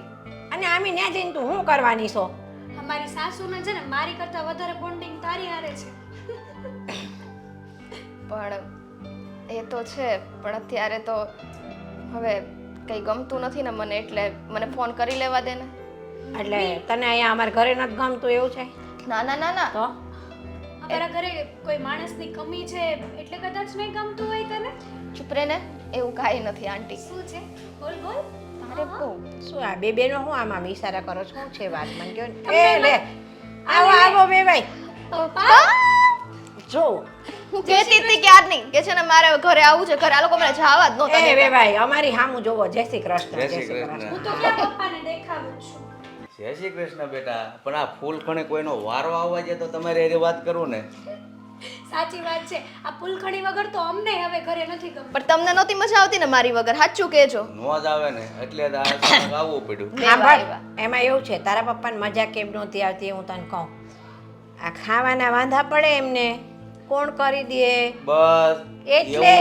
અને આમી ત્યાં જઈને તું શું કરવાની છો અમારી સાસુને છે ને મારી કરતા વધારે બોન્ડિંગ તારી હારે છે પણ એ તો છે પણ અત્યારે તો હવે કંઈ ગમતું નથી ને મને એટલે મને ફોન કરી લેવા દે ને એટલે તને અહીંયા અમારા ઘરે નથી ગમતું એવું છે ના ના ના ના તો અમારા ઘરે કોઈ માણસની કમી છે એટલે કદાચ નહીં ગમતું હોય તને ચૂપ રહે ને એવું કાંઈ નથી આંટી શું છે બોલ બોલ તારે બહુ શું આ બે બેનો હું આમાં ઈશારા કરો છો શું છે વાત મને કહો ને એ લે આવો આવો બે ભાઈ પપ્પા જો હું કહેતી હતી કે આજ નહીં કે છે ને મારે ઘરે આવવું છે ઘરે આ લોકો મને જવા જ નહોતા એ બે દેતા. ભાઈ અમારી સામું જોવો જય શ્રી કૃષ્ણ જય શ્રી કૃષ્ણ. હું તો ક્યાં પપ્પાને દેખાડું છું જય શ્રી કૃષ્ણ બેટા પણ આ ફૂલ ખણે કોઈનો વારો આવવા જાય તો તમારે એની વાત કરું ને સાચી વાત છે આ પુલખણી વગર તો અમને હવે ઘરે નથી ગમતું પણ તમને નહોતી મજા આવતી ને મારી વગર સાચું કહેજો નો જ આવે ને એટલે તો આ અચાનક આવવું પડ્યું લેવા સાંભળ આવ્યા. એમાં એવું છે તારા પપ્પાને મજા કેમ નહોતી આવતી એ હું તને કહું આ ખાવાના વાંધા પડે એમને કોણ કરી દે બસ એટલે.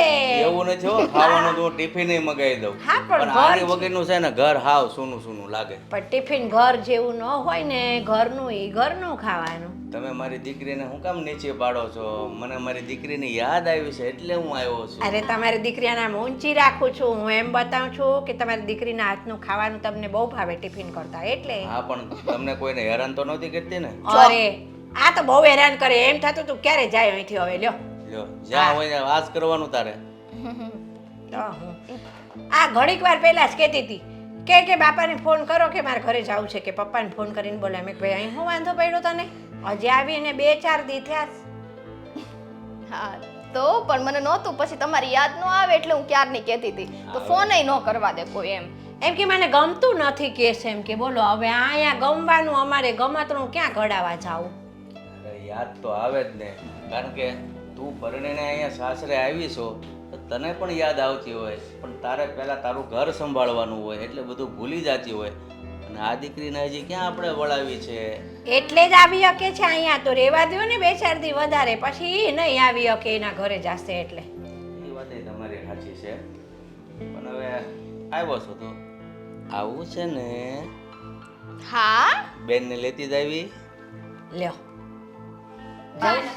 એવું નથી હો ખાવાનું તો હું ટિફિન મગાવી દઉં હા, પણ પણ આની ઘર- વગરનું છે ને ઘર હાવ સૂનું સૂનું લાગે પણ ટિફિન ઘર જેવું ન હોય ને ઘરનું ઈ ઘરનું ખાવાનું તમે મારી દીકરીને હું કામ નીચે પાડો છો મને મારી દીકરીની યાદ આવી છે એટલે હું આવ્યો છું અરે તમારી દીકરીના નામ ઊંચી રાખું છું હું એમ બતાવું છું કે તમારી દીકરીના હાથનું ખાવાનું તમને બહુ ભાવે ટિફિન કરતા એટલે હા પણ તમને કોઈને હેરાન તો નહોતી કરતી ને અરે આ તો બહુ હેરાન કરે એમ થતું તું ક્યારે જાય અહીંથી હવે લ્યો લ્યો જ્યાં હોય ત્યાં વાસ કરવાનું તારે તો હું આ ઘડીક વાર પહેલા જ કહેતી હતી કે બાપાને ફોન કરો કે મારે ઘરે જવું છે કે પપ્પાને ફોન કરીને બોલાવે મેં ભાઈ અહીં હું વાંધો પડ્યો તને હજી આવીને 2-4 દી થયા છે. હા તો પણ મને નહોતું પછી તમારી યાદ ન આવે એટલે હું ક્યારની કહેતી હતી તો ફોન ન કરવા દે કોઈ એમ એમ કે મને ગમતું નથી કે છે એમ કે બોલો હવે અહીંયા ગમવાનું અમારે ગમતનું ક્યાં ઘડાવા જાવું અરે યાદ તો આવે જ ને કારણ કે તું પરણીને અહીંયા સાસરે આવી છો તો તને પણ યાદ આવતી હોય પણ તારે પહેલાં તારું ઘર સંભાળવાનું હોય એટલે બધું ભૂલી જતી હોય અને આ દીકરીને હજી ક્યાં આપણે વળાવી છે એટલે જ આવી શકે છે અહીંયા તો રહેવા દો ને 2-4 દી વધારે પછી ઈ નહીં આવી શકે એના ઘરે જશે એટલે એ વાત તમારી સાચી છે પણ હવે આવ્યો છો તો આવું છે ને હા બેનને લેતી જ આવી લ્યો ના, ના.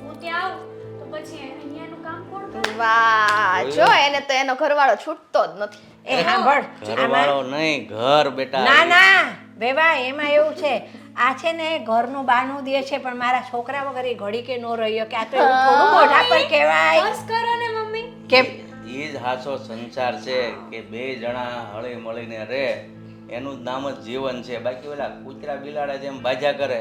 હું ત્યાં આવું તો પછી અહીંયાનું કામ કોણ કરે વાહ જો એને તો એનો ઘરવાળો છૂટતો જ નથી એ સાંભળ ઘરવાળો નહીં ઘર બેટા ના ના વેવા એમાં એવું છે આ છે ને ઘરનું બાનું દે છે પણ મારા છોકરા વગર એ ઘડી કે નો રહ્યો કે આ તો એવું થોડું મોઢા પર કહેવાય બસ કરો ને મમ્મી. કે એ જ હાચો સંસાર છે કે બે જણા હળી મળીને રહે એનું જ નામ જ જીવન છે. બાકી ઓલા કૂતરા બિલાડા જેમ બાજા કરે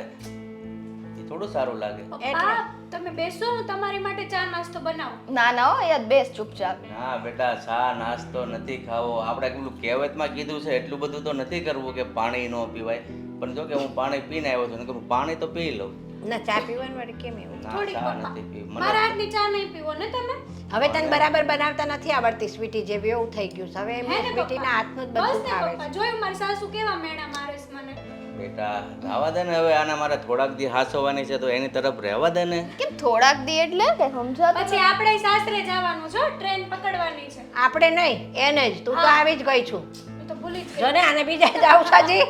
એ થોડું સારું લાગે. પપ્પા તમે બેસો, હું તમારી માટે ચા નાસ્તો બનાવું. ના ના હો યાદ બેસ ચૂપચાપ. ના બેટા ચા નાસ્તો નથી ખાવો. આપણે પેલું કહેવતમાં કીધું છે એટલું બધું તો નથી કરવું કે પાણી ન પીવાય. પણ જો કે હું પાણી પીને આવ્યો છું, નકર હું પાણી તો પી લઉં. ના ચા પીવાનું વાળી કેમ એવું ના થોડીક ચા પપ્પા. નથી પીવી. મારા મને હાથની ચા નહીં પીવો ને તમે? હવે તને બરાબર બનાવતા નથી આવડતી સ્વીટી જેવી એવું થઈ ગયું છે. હવે એમ હે ને સ્વીટીના પપ્પા? હાથનું જ બસ બધું ને ખાવે પપ્પા, છે. જોયું મારી સાસુ કેવા મેણા મારે છે મને. બેટા રાવા દે ને હવે આના મારે થોડાક દી હાસવાની છે તો એની તરફ રહેવા દે ને. કેમ થોડાક દી એટલે કે સમજાતું પછી આપણે સાસરે જવાનું છે, ટ્રેન પકડવાની છે. આપણે નહીં એને જ તું તો આવી જ ગઈ છું. હું તો ભૂલી જ જો ને આને બીજા જાવ સાજી ગઈ.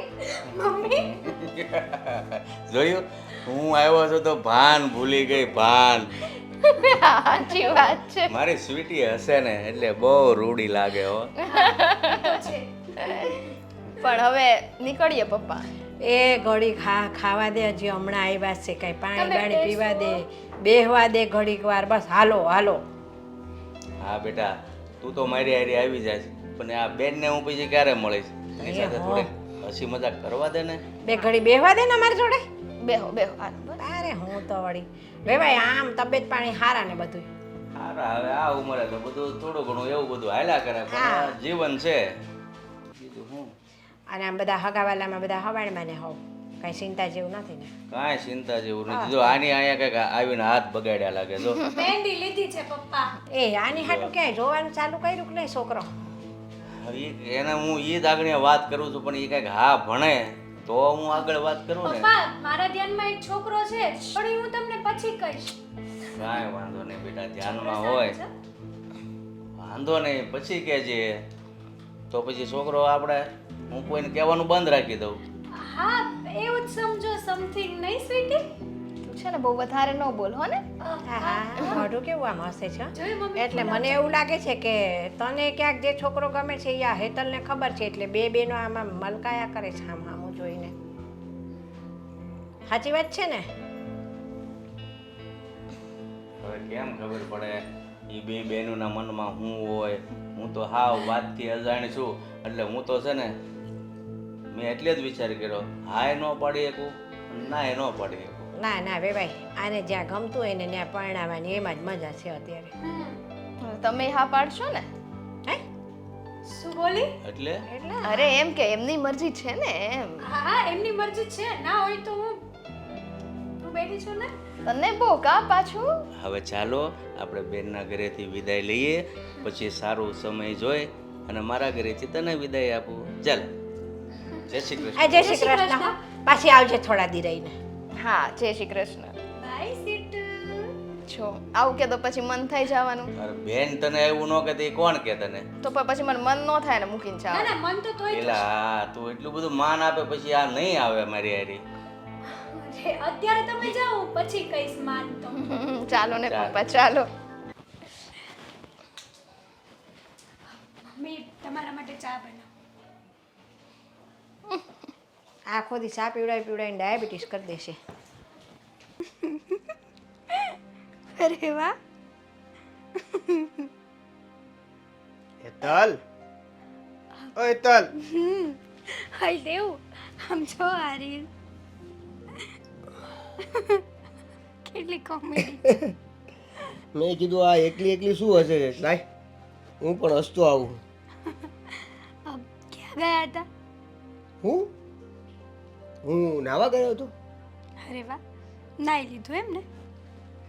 મમ્મી જોયું હું આવ્યો છું તો ભાન ભૂલી ગઈ ભાન. સાચી વાત છે. મારી સ્વીટી હશે ને એટલે બહુ રૂડી લાગે હો. તો છે. પણ હવે નીકળીએ પપ્પા. એ ઘડી ખાવા દે હજી હમણાં આવ્યા છે કઈ પાણી તમે બાણી બેસો. પીવા દે બેહવા દે ઘડીક વાર બસ હાલો હાલો. હા બેટા તું તો મારી હારી આવી જાય છે પણ આ બેનને હું પછી ક્યારે મળીશ? એની સાથે થોડીક હસી મજાક કરવા દે ને. બે ઘડી બેહવા દે ને અમારી જોડે. બેહો બેહો હાલ બસ. અરે હું તો વળી વેવાય આમ તબિયત પાણી હારા ને બધું. હારા હવે આ ઉંમરે તો બધું થોડું ઘણું એવું બધું હાલ્યા કરે પણ હા. આ જીવન છે બીજું હું. અને આમ બધા હગાવાલામાં બધા હવાડમાં ને હોવ કઈ ચિંતા જેવું નથી ને. કાંઈ ચિંતા જેવું નથી. જો આની અહીંયા કંઈક આવીને હાથ બગાડ્યા લાગે જો. મહેંદી લીધી છે પપ્પા. એ આની હાટું ક્યાંય જોવાનું ચાલુ કર્યું કે નહીં છોકરો? એને હું ઈ જ આગળ વાત કરું છું પણ એ કંઈક હા ભણે તો હું આગળ વાત કરું ને. પપ્પા મારા ધ્યાનમાં એક છોકરો છે પણ એ હું તમને પછી કહીશ. કાંઈ વાંધો નહીં બેટા ધ્યાનમાં હોય વાંધો નહીં પછી કહેજે. તો પછી છોકરો આપણે હું કોઈને કહેવાનું બંધ રાખી દઉં. હા એવું જ સમજો, સમથિંગ નહીં સ્વીટી? તું છે ને બહુ વધારે ન બોલ હો ને. હા હા મોઢું કેવું આમ હસે છે હો? જોયું મમ્મી? એટલે મને એવું લાગે છે કે તને ક્યાંક જે છોકરો ગમે છે એ આ હેતલને ખબર છે એટલે બે બેનો આમાં મલકાયા કરે છે આમ આમ જોઈને. સાચી વાત છે ને? હવે કેમ ખબર પડે એ બે બહેનોના મનમાં શું હોય? હું તો હાવ વાતથી અજાણ છું એટલે હું તો છે ને મેં એટલે જ વિચાર કર્યો હા એ ન પાડી શકું ના એ ન પાડી શકું. ના ના વેવાય આને જ્યાં ગમતું હોય ને ત્યાં પરણાવવાની એમાં જ મજા છે અત્યારે. હમ. તમે હા પાડશો ને? હે શું બોલી? એટલે એટલે અરે એમ કે એમની મરજી છે ને એમ. હા હા એમની મરજી છે, ના હોય તો હું બેઠી છું ને. તને બહુ કા પાછું. હવે ચાલો આપણે બેનના ઘરેથી વિદાય લઈએ પછી સારું સમય જોઈ અને મારા ઘરેથી તને વિદાય આપું. ચાલ જય શ્રી કૃષ્ણ. આ જય શ્રી કૃષ્ણ હો. પાછી આવજે થોડા દી રહીને. હા જય શ્રી કૃષ્ણ. By situ. છો આવું કે તો પછી મન થઈ જવાનું. અરે બેન તને એવું ન કહેતી કોણ કે તને? તો પછી મને મન ન થાય ને મૂકીને ના જાવ. ના મન તો તોય પેલા હા તું એટલું બધું માન આપે પછી આ નહીં આવે મારી હારી. અરે, અત્યારે તમે જાઓ પછી કઈશ માન તો. ચાલો ને ચાલો. પપ્પા ચાલો. મમ્મી તમારા માટે ચા બનાવ. આખો દી ચા પીવડાવીને ડાયાબિટીસ કરી દેશે. અરે વાહ. હેતલ ઓ હેતલ હાય દેવ આમ છો આ રીલ. કેટલી કોમેડી. મેં કીધું આ એકલી એકલી શું હશે લાય હું પણ હસતો આવું. ક્યાં ગયા હતા? હું નાવા ગયો હતો. અરે વાહ, નાઈ લીધું એમ ને?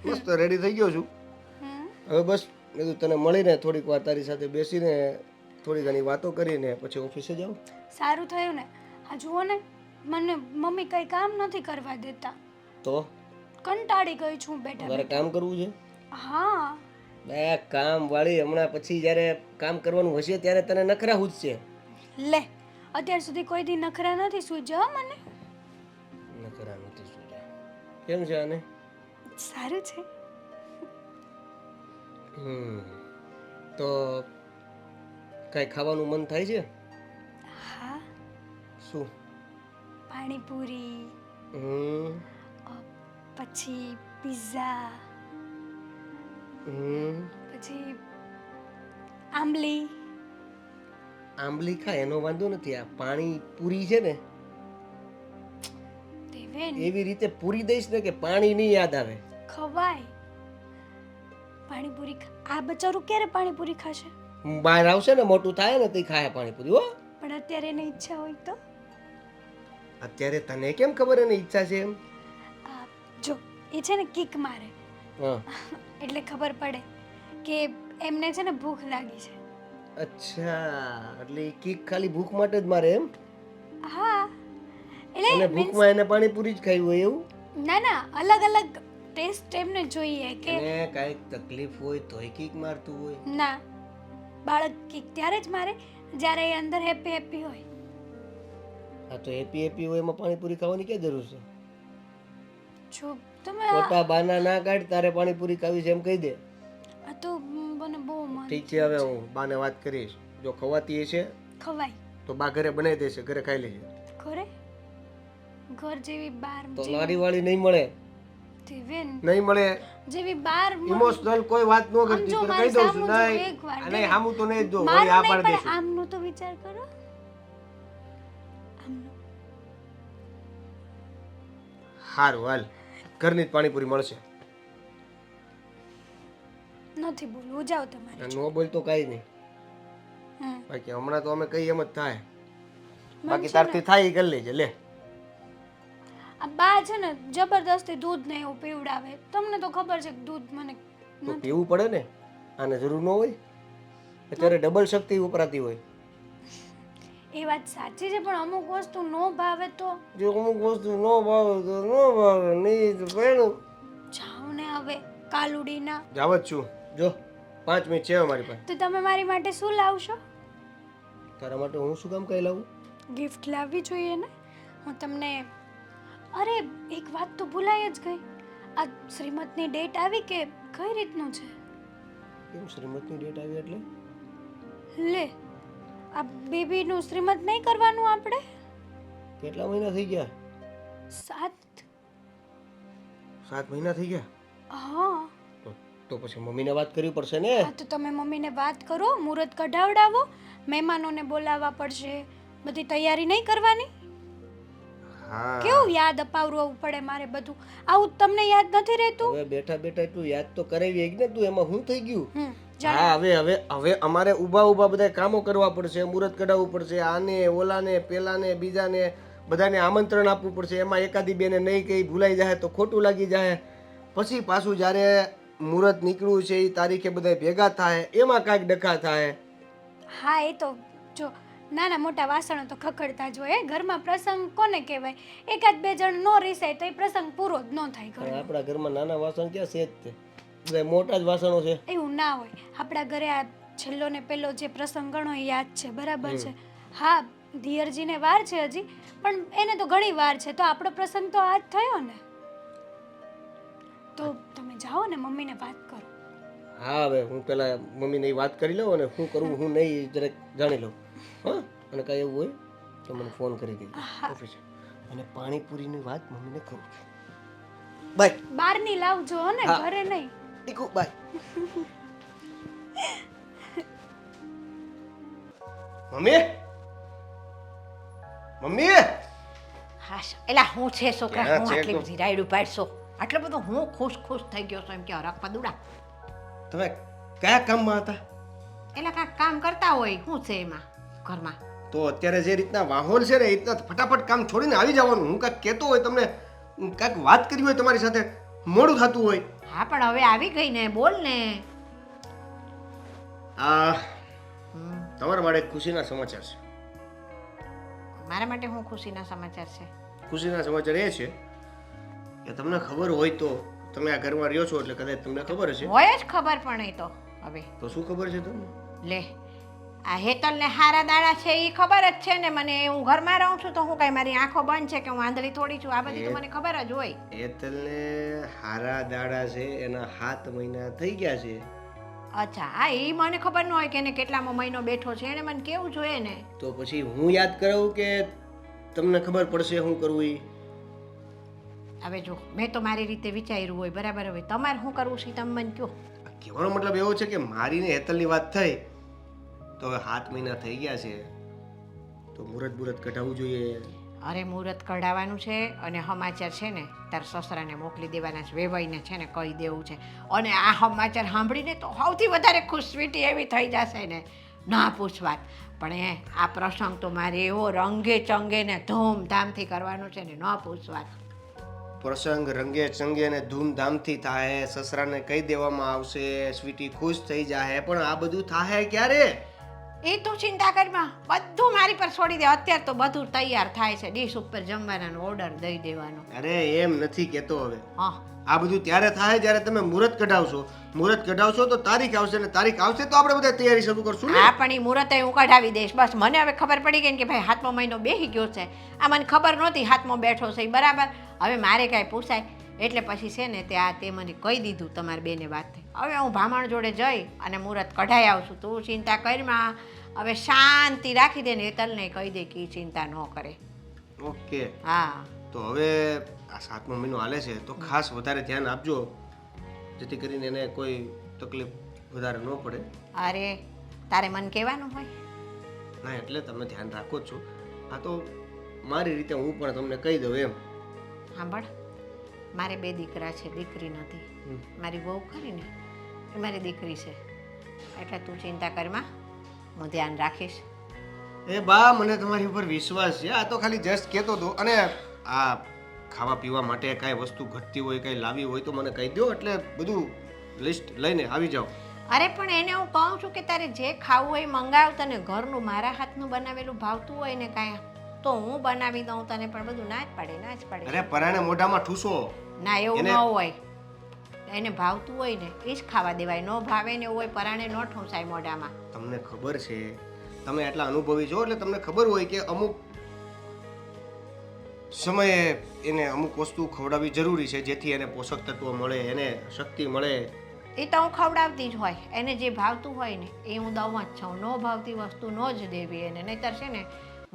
મસ્ત રેડી થઈ ગયો છું. હમ. હવે બસ મેં કીધું તને મળીને થોડીક વાર તારી સાથે બેસીને થોડી ઘણી વાતો કરીને પછી ઓફિસે જાઉં. સારું થયું ને. આ જુઓ ને મને મમ્મી કઈ કામ નથી કરવા દેતા. તો કંટાળી ગઈ છું બેઠા મારે કામ કરવું છે. હા બે કામ વાળી હમણાં પછી જ્યારે કામ કરવાનું હશે ત્યારે તને નખરા છે. લે અત્યાર સુધી કોઈ દી નખરા નથી સૂજ્યા મને. નખરા નથી સૂર્યા. કેમ છે આને? સારું છે. તો કાંઈ ખાવાનું મન થાય છે? હા શું? પાણીપુરી, હમ પછી પિઝા, હમ પછી આંબલી. આંબલી ખા એનો વાંધો નથી, આ પાણી પૂરી છે ને દેવેન એવી રીતે પૂરી દઈશ ને કે પાણી નહીં યાદ આવે. ખવાય પાણીપુરી. આ બચારું ક્યારે પાણીપુરી ખાશે? બહાર આવશે ને મોટું થાય ને તો ખાય પાણીપુરી. હો પણ અત્યારે એની ઈચ્છા હોય તો અત્યારે તને કેમ ખબર એની ઈચ્છા છે એમ? આ જો એ છે ને કિક મારે હા એટલે ખબર પડે કે એમને છે ને ભૂખ લાગી છે. અચ્છા, એટલે ઈ કિક ખાલી ભૂખ માટે જ મારે એમ? હા અને એટલે means- ભૂખમાં એને પાણીપુરી જ ખાવી હોય એવું? ના ના, અલગ અલગ ટેસ્ટ એમને જોઈએ કે એને કાંઈક તકલીફ હોય તોય કિક મારતું હોય. ના, બાળક કિક ત્યારે જ મારે જ્યારે એ અંદર હેપી હેપી હોય. આ તો હેપી હેપી હોય એમાં પાણીપુરી ખાવાની ક્યાં જરૂર છે? જો તમે ખોટા બાના ના કાઢ, તારે પાણીપુરી ખાવી છે એમ કહી દે. આ તો મને બહુ મન ઠીક છે, હવે હું બાને વાત કરીશ. જો ખવાતી હશે ખવાય. તો બા ઘરે બનાવી દેશે, ઘરે ખાઈ લેજે. ઘરે ઘર જેવી બાર તો લારી વાળી નહીં મળે, દેવેન નહીં મળે. જેવી બાર ઇમોશનલ કોઈ વાત ન કરતી, સમજો, તને મારે કહી દઉં છું. સામું જો નહીં એકવાર, નહીં, દેવેન. સામું તો નહીં જ જો, મારું વળી આ નહીં, પાડી પણ દેશે. આમનું તો વિચાર કરો. આમનું હારું હાલ, ઘરની જ પાણીપુરી મળશે. નથી બોલવું, જાઓ તમારે. નો બોલ તો કાંઈ નહીં. હમ. બાકી હમણાં તો અમે કહીએ એમ જ થાય. મન બાકી છે તારથી થાય એ કરી લેજે. લે આ બા છે ને જબરદસ્તી દૂધ ને એવું પીવડાવે. તમને તો ખબર છે કે દૂધ મને તો પીવું પડે ને, આને જરૂર ન હોય? અત્યારે ડબલ શક્તિ વપરાતી હોય. એ વાત સાચી છે, પણ અમુક વસ્તુ નો ભાવે તો જો અમુક વસ્તુ ન ભાવે તો ન ભાવે, નહીં તો પેલું જાઓ ને હવે કાલુડીના. જાવ જ છું. જો 5 મિનિટ છે અમારી પાસે. તો તમે મારી માટે શું લાવશો? તારા માટે હું શું કામ કઈ લાવું? ગિફ્ટ લાવવી જોઈએ ને. હું તમને અરે એક વાત તો ભૂલાઈ જ ગઈ. આ શ્રીમતની ડેટ આવી કે કઈ રીતનું છે? કેમ શ્રીમતની ડેટ આવી એટલે? લે આ બેબીનું શ્રીમત નહીં કરવાનું આપણે? કેટલા મહિના થઈ ગયા? 7. 7 મહિના થઈ ગયા? હા. તો પછી મમ્મીને વાત કરવી પડશે ને. હા તો તમે મમ્મીને વાત કરો, મુહૂર્ત કઢાવડાવો, મહેમાનોને બોલાવવા પડશે, બધી તૈયારી નહીં કરવાની? હા, કેવું યાદ અપાવવું પડે મારે બધું. આવું તમને યાદ નથી રહેતું? હવે બેઠા બેઠા તું યાદ તો કરાવી એક ને તું, એમાં શું થઈ ગયું? જાણે હા, હવે અમારે ઊભા બધા કામો કરવા પડશે, મુહૂર્ત કઢાવવું પડશે, આને ઓલાને પેલાને બીજાને બધાને આમંત્રણ આપવું પડશે. એમાં એકાદી બેને નહીં કહી ભૂલાઈ જાય તો ખોટું લાગી જાય. પછી પાછું જ્યારે મુહૂર્ત નીકળ્યું છે એ તારીખે બધા ભેગા થાય, એમાં કાંઈક ડખા થાય. હા એ તો જો નાના મોટા વાસણો તો ખખડતા જ હોય. ઘરમાં પ્રસંગ કોને કહેવાય? એકાદ બે જણ નો રીસાય તો એ પ્રસંગ પૂરો જ ન થાય પણ ઘરમાં. આપણા ઘરમાં નાના વાસણ ક્યાં છે જ તે, બધા મોટા જ વાસણો છે. એવું ના હોય. આપણા ઘરે આ છેલ્લો ને પેલો જે પ્રસંગ ગણો એ યાદ છે, બરાબર છે. હા દિયરજીને વાર છે હજી, પણ એને તો ઘણી વાર છે. તો આપણો પ્રસંગ તો આજ થયો ને. તો તમે જાઓ ને મમ્મીને વાત કરો. હા, હવે હું પેલા મમ્મીને વાત કરી લઉં અને શું કરવું શું નહીં જરાક જાણી લઉં. હા, અને કાંઈ એવું હોય તો મને ફોન કરી દેજો ઓફિસે. અને પાણીપુરીની વાત મમ્મીને કરું છું. બાય. બહારની લાવજો હો ને, હા. ઘરે નહીં. ટીકુ બાય. મમ્મી મમ્મી હા એલા હું છે છોકરા, ક્યાં હું છે આટલી તો? બધી રાયડું પાડશો, આટલો બધો હું ખુશ થઈ ગયો છું એમ કે હરક પદુડા. તમે કયા કામમાં હતા? એટલે કાંઈક કામ કરતા હોય શું છે એમાં ઘરમાં? તો અત્યારે જે રીતના માહોલ છે ને એ રીતના ફટાફટ કામ છોડીને આવી જવાનું. હું કાંઈક કહેતો હોય તમને, કાંઈક વાત કરી હોય તમારી સાથે, મોડું થતું હોય. હા પણ હવે આવી ગઈ ને, બોલ ને. આ તમારા માટે ખુશીના સમાચાર છે. મારા માટે હું ખુશીના સમાચાર છે? ખુશીના સમાચાર એ છે કે તમને ખબર હોય તો, તમે આ ઘરમાં રહ્યો છો એટલે કદાચ તમને ખબર હશે. હોય જ ખબર પણ એ તો હવે તો શું ખબર છે તમને? લે આ હેતલને હારા દાડા છે એ ખબર જ છે ને મને. હું ઘરમાં રહું છું તો હું કઈ મારી આંખો બંધ છે કે હું આંધળી થોડી છું? આ બધી તો મને ખબર જ હોય. હેતલને હારા દાડા છે, એના 7 મહિના થઈ ગયા છે. અચ્છા હા એ મને ખબર ન હોય કે એને કેટલામો મહિનો બેઠો છે, એને મને કેવું જોઈએ ને. તો પછી હું યાદ કરાવું કે તમને ખબર પડશે શું કરવું? એ હવે જો મેં તો મારી રીતે વિચાર્યું હોય બરાબર, હવે તમારે શું કરવું છે તમે મને કહો. કહેવાનો મતલબ એવો છે કે મારી ને હેતલની વાત થઈ તો હવે 7 મહિના થઈ ગયા છે તો મુહૂર્ત કઢાવવું જોઈએ. અરે મુહૂર્ત કઢાવવાનું છે અને સમાચાર છે ને તાર સસરાને મોકલી દેવાના છે, વેવાઈને છે ને કહી દેવું છે. અને આ સમાચાર સાંભળીને તો સૌથી વધારે ખુશ સ્વીટી એવી થઈ જશે ને ના પૂછ વાત. પણ આ પ્રસંગ તો મારે એવો રંગે ચંગે ને ધૂમધામથી કરવાનો છે ને ન પૂછ વાત. પ્રસંગ રંગે ચંગે અને ધૂમધામથી થાય, સસરાને કહી દેવામાં આવશે, સ્વીટી ખુશ થઈ જાય, પણ આ બધું થાય ક્યારે? એ તું ચિંતા કરમાં, બધું મારી પર છોડી દે. અત્યારે તો બધું તૈયાર થાય છે, ડીશ ઉપર જમવાનો ઓર્ડર દઈ દેવાનો. અરે એમ નથી કહેતો હવે. હા આ બધું ત્યારે થાય જ્યારે તમે મુહૂર્ત કઢાવશો. મુહૂર્ત કઢાવશો તો તારીખ આવશે ને તારીખ આવશે તો આપણે બધા તૈયારી શરૂ કરશું ને. હા પણ એ મુહૂર્ત હું કઢાવી દઈશ. બસ મને હવે ખબર પડી ગઈ ને કે ભાઈ 7મો મહિનો બેસી ગયો છે. આ મને ખબર નહોતી 7મો બેઠો છે બરાબર. હવે મારે કાંઈ પૂછાય એટલે પછી છે ને તે મને કહી દીધું તમારે બેને વાત થઈ. હવે હું ભામણ જોડે જઈ અને મુહૂર્ત કઢાઈ આવશું. તું ચિંતા કરમાં, હવે શાંતિ રાખી દે ને હેતલને કહી દે કે ચિંતા ન કરે. ઓકે. હા તો હવે આ 7મો મહિનો હાલે છે તો ખાસ વધારે ધ્યાન આપજો જેથી કરીને એને કોઈ તકલીફ વધારે ન પડે. અરે તારે મને કહેવાનું હોય. ના એટલે તમે ધ્યાન રાખો જ છો. આ તો મારી રીતે હું પણ તમને કહી દઉં એમ. સાંભળ, મારે 2 દીકરા છે, દીકરી નથી. મારી વહુ ખરી ને એ મારી દીકરી છે, એટલે તું ચિંતા કરમાં, હું ધ્યાન રાખીશ. એ બા મને તમારી ઉપર વિશ્વાસ છે. આ તો ખાલી જસ્ટ કહેતો હતો. અને આ ખાવા પીવા માટે કાંઈ વસ્તુ ઘટતી હોય, કાંઈ લાવી હોય તો મને કહી દો એટલે બધું લિસ્ટ લઈને આવી જાઓ. અરે પણ એને હું કહું છું કે તારે જે ખાવું હોય એ મંગાવ. તને ઘરનું મારા હાથનું બનાવેલું ભાવતું હોય ને કાંઈ તો હું બનાવી દઉં તને, પણ બધું ના જ પાડે, ના જ પાડે. અરે પરાણે મોઢામાં ઠૂસો. ના એવું ન હોય, એને ભાવતું હોય ને એ જ ખાવા દેવાય. ન ભાવે ને એવું હોય પરાણે ન ઠૂંસાય મોઢામાં. તમને ખબર છે, તમે એટલા અનુભવી છો એટલે તમને ખબર હોય કે અમુક સમયે એને અમુક વસ્તુ ખવડાવવી જરૂરી છે જેથી એને પોષક તત્વો મળે, એને શક્તિ મળે. એ તો હું ખવડાવતી જ હોય. એને જે ભાવતું હોય ને એ હું દઉં જ છું. ન ભાવતી વસ્તુ ન જ દેવી એને, નહીંતર છે ને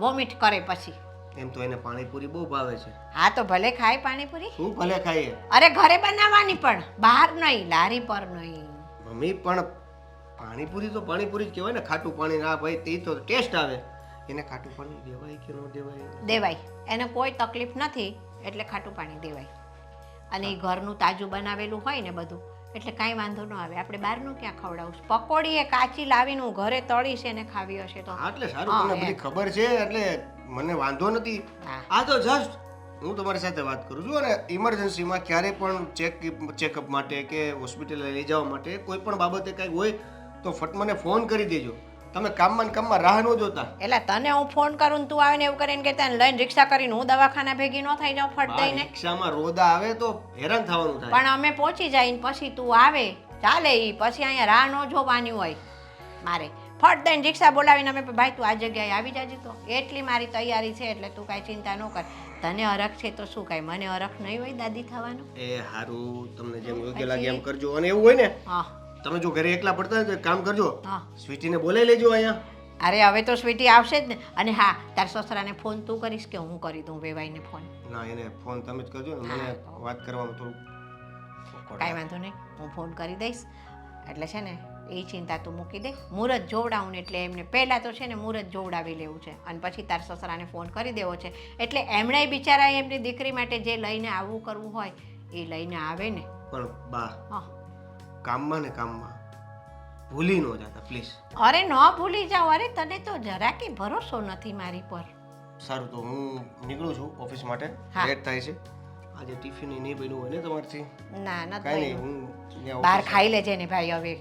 વોમિટ કરે પછી. એમ તો એને પાણીપુરી બહુ ભાવે છે. હા તો ભલે ખાય પાણીપુરી. શું ભલે ખાઈએ? અરે ઘરે બનાવવાની, પણ બહાર નહીં, લારી પર નહીં. મમ્મી પણ પાણીપુરી તો પાણીપુરી જ કહેવાય ને. ખાટું પાણી ના ભાઈ તે તો ટેસ્ટ આવે. એને ખાટું પાણી દેવાય કે ન દેવાય? દેવાય. એને કોઈ તકલીફ નથી એટલે ખાટું પાણી દેવાય. અને એ ઘરનું તાજું બનાવેલું હોય ને બધું એટલે કાંઈ વાંધો ન આવે. આપણે બહારનું ક્યાં ખવડાવું? પકોડી એ કાચી લાવીને હું ઘરે તળી છે ને ખાવી હશે તો. હા એટલે સારું, તમને બધી ખબર છે એટલે મને વાંધો નથી. આ તો જસ્ટ હું તમારી સાથે વાત કરું છું. અને ઇમરજન્સીમાં ક્યારે પણ ચેકઅપ માટે કે હોસ્પિટલે લઈ જવા માટે કોઈ પણ બાબતે કાંઈ હોય તો ફટ મને ફોન કરી દેજો. તમે કામમાં રાહ ન જોતા. એટલે તને હું ફોન કરું ને તું આવે ને એવું કરીને કે તને લઈને રિક્ષા કરીને હું દવાખાના ભેગી ન થઈ જાઉં ફટ દઈને. રિક્ષામાં રોદા આવે તો હેરાન થવાનું થાય. પણ અમે પહોંચી જાય ને પછી તું આવે ચાલે. ઈ પછી અહીંયા રાહ ન જોવાની હોય મારે. ફટ દઈને રિક્ષા બોલાવીને અમે ભાઈ તું આ જગ્યાએ આવી જાજે. તો એટલી મારી તૈયારી છે એટલે તું કાંઈ ચિંતા ન કર. તને હરખ છે તો શું કાંઈ મને હરખ નહીં હોય દાદી થવાનું? એ હારું, તમને જેમ યોગ્ય લાગે એમ કરજો. અને એવું હોય ને હા તમે જો ઘરે એકલા પડતા હોય તો એક કામ કરજો, હા. સ્વીટીને બોલાવી લેજો અહીંયા. અરે હવે તો સ્વીટી આવશે જ ને. અને હા તાર સસરાને ફોન તું કરીશ કે હું કરી દઉં વેવાઈને ફોન? ના એને ફોન તમે જ કરજો ને. મને વાત કરવામાં થોડું કાંઈ વાંધો નહીં, હું ફોન કરી દઈશ. એટલે છે ને એ ચિંતા તું મૂકી દે. મુહૂર્ત જોવડાવું ને એટલે એમને પહેલાં તો છે ને મુહૂર્ત જોવડાવી લેવું છે અને પછી તાર સસરાને ફોન કરી દેવો છે. એટલે એમણે બિચારા એમની દીકરી માટે જે લઈને આવવું કરવું હોય એ લઈને આવે ને. પણ બા હા કામમાં ને કામમાં ભૂલી ન જતા પ્લીઝ. અરે ન ભૂલી જાઓ. અરે તને તો જરાકે ભરોસો નથી મારી પર. સારું તો હું નીકળું છું ઓફિસ માટે. હા. લેટ થાય છે. આજે ટિફિન નહીં બન્યું હોય ને તમારથી? ના કાંઈ નથી નહીં, હું ત્યાં બહાર office- ખાઈ લેજે ને ભાઈ. હવે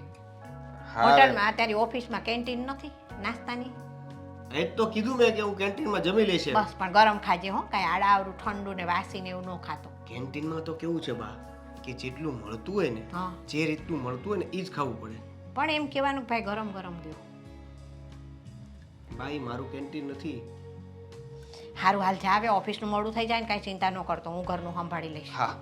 હા, હોટલમાં અત્યારે ઓફિસમાં કેન્ટીન નથી નાસ્તાની. એ જ તો કીધું મેં કે હું કેન્ટીનમાં જમી લઈશ એમ. બસ પણ ગરમ ખાજે હો, કાંઈ આડાવડું ઠંડુ ને વાસી ને એવું ન ખાતો. કેન્ટીનમાં તો કેવું છે બા કે જેટલું મળતું હોય ને, હા જે રીતનું મળતું હોય ને એ જ ખાવું પડે. પણ એમ કહેવાનું ભાઈ ગરમ ગરમ દો. ભાઈ મારું કેન્ટીન નથી. સારું હાલ જા. હવે ઓફિસનું મોડું થઈ જાય ને કાંઈ ચિંતા ન કરતો, હું ઘરનું સંભાળી લઈશ. હા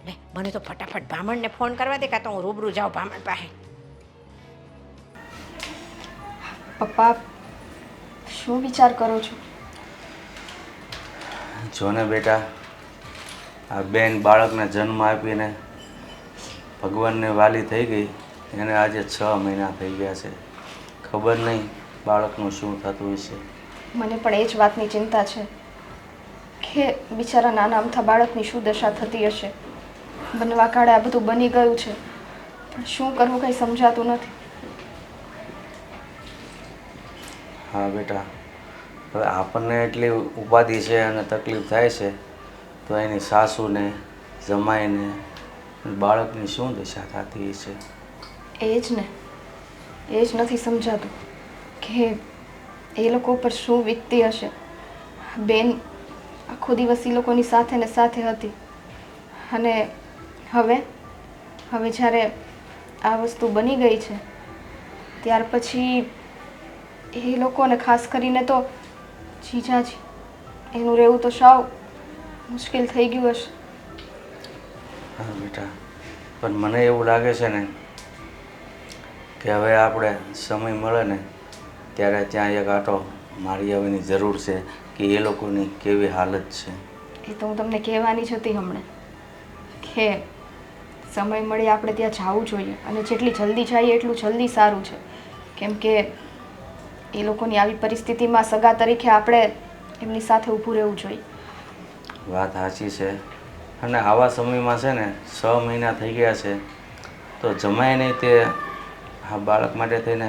લે મને તો ફટાફટ બ્રાહ્મણને ફોન કરવા દે, કાં તો હું રૂબરૂ જાઉં બ્રાહ્મણ પાસે. પપ્પા શું વિચાર કરો છો? જોને બેટા, આ બેન બાળકને જન્મ આપીને ભગવાનને વાલી થઈ ગઈ, એને આજે 6 મહિના થઈ ગયા છે. ખબર નહીં બાળકનું શું થતું હશે. મને પણ એ જ વાતની ચિંતા છે કે બિચારા નાના અમથા બાળકની શું દશા થતી હશે. બનવા કાળે આ બધું બની ગયું છે, પણ શું કરવું કંઈ સમજાતું નથી. હા બેટા, હવે આપણને એટલી ઉપાધિ છે અને તકલીફ થાય છે, તો એની સાસુને, જમાઈને, બાળકની શું દશા થતી હશે. એ જ ને, એ જ નથી સમજાતું કે એ લોકો ઉપર શું વીતતી હશે. બેન આખો દિવસ એ લોકોની સાથે ને સાથે હતી, અને હવે જ્યારે આ વસ્તુ બની ગઈ છે ત્યાર પછી એ લોકોને ખાસ કરીને તો જીજાજી, એનું રહેવું તો સાવ મુશ્કેલ થઈ ગયું હશે. હા બેટા, પણ મને એવું લાગે છે ને કે હવે આપણે સમય મળે ને ત્યારે ત્યાં એક આંટો મારી આવવાની જરૂર છે કે એ લોકોની કેવી હાલત છે. એ તો હું તમને કહેવાની જ હતી હમણાં કે સમય મળે આપણે ત્યાં જવું જોઈએ, અને જેટલી જલ્દી જઈએ એટલું જલ્દી સારું છે. કેમ કે એ લોકોની આવી પરિસ્થિતિમાં સગા તરીકે આપણે એમની સાથે ઊભું રહેવું જોઈએ. વાત સાચી છે, અને આવા સમયમાં છે ને 6 મહિના થઈ ગયા છે તો જમાય નહીં તે આ બાળક માટે થઈને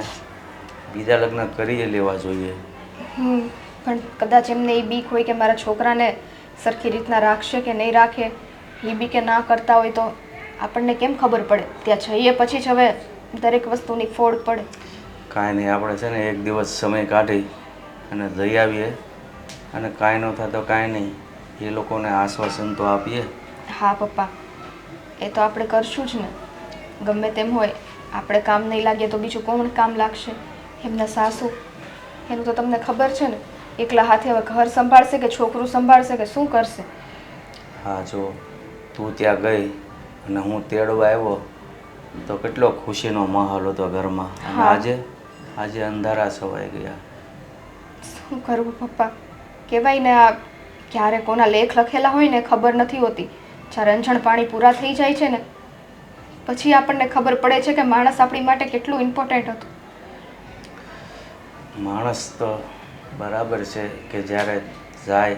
બીજા લગ્ન કરી લેવા જોઈએ. પણ કદાચ એમને એ બીક હોય કે મારા છોકરાને સરખી રીતના રાખશે કે નહીં રાખે, એ બીકે ના કરતા હોય તો આપણને કેમ ખબર પડે? ત્યાં જઈએ પછી જ હવે દરેક વસ્તુની ફોડ પડે. કાંઈ નહીં, આપણે છે ને એક દિવસ સમય કાઢી અને જઈ આવીએ, અને કાંઈ ન થાય તો કાંઈ નહીં, એ લોકોને આશ્વાસન તો આપીએ. હા પપ્પા, એ તો આપણે કરશું જ ને. ગમે તેમ હોય, આપણે કામ નહીં લાગીએ તો બીજું કોણ કામ લાગશે? એમના સાસુ, એનું તો તમને ખબર છે ને, એકલા હાથે હવે ઘર સંભાળશે કે છોકરું સંભાળશે કે શું કરશે? હા, જો તું ત્યાં ગઈ અને હું તેડવા આવ્યો તો કેટલો ખુશીનો માહોલ હતો ઘરમાં, અને હા. આજે અંધારા છવાઈ ગયા. શું કરવું પપ્પા? કહેવાય ને, આ ક્યારે કોના લેખ લખેલા હોય ને ખબર નથી હોતી. જ્યારે અંજણ પાણી પૂરા થઈ જાય છે ને પછી આપણને ખબર પડે છે કે માણસ આપણી માટે કેટલું ઇમ્પોર્ટન્ટ હતું. માણસ તો બરાબર છે કે જ્યારે જાય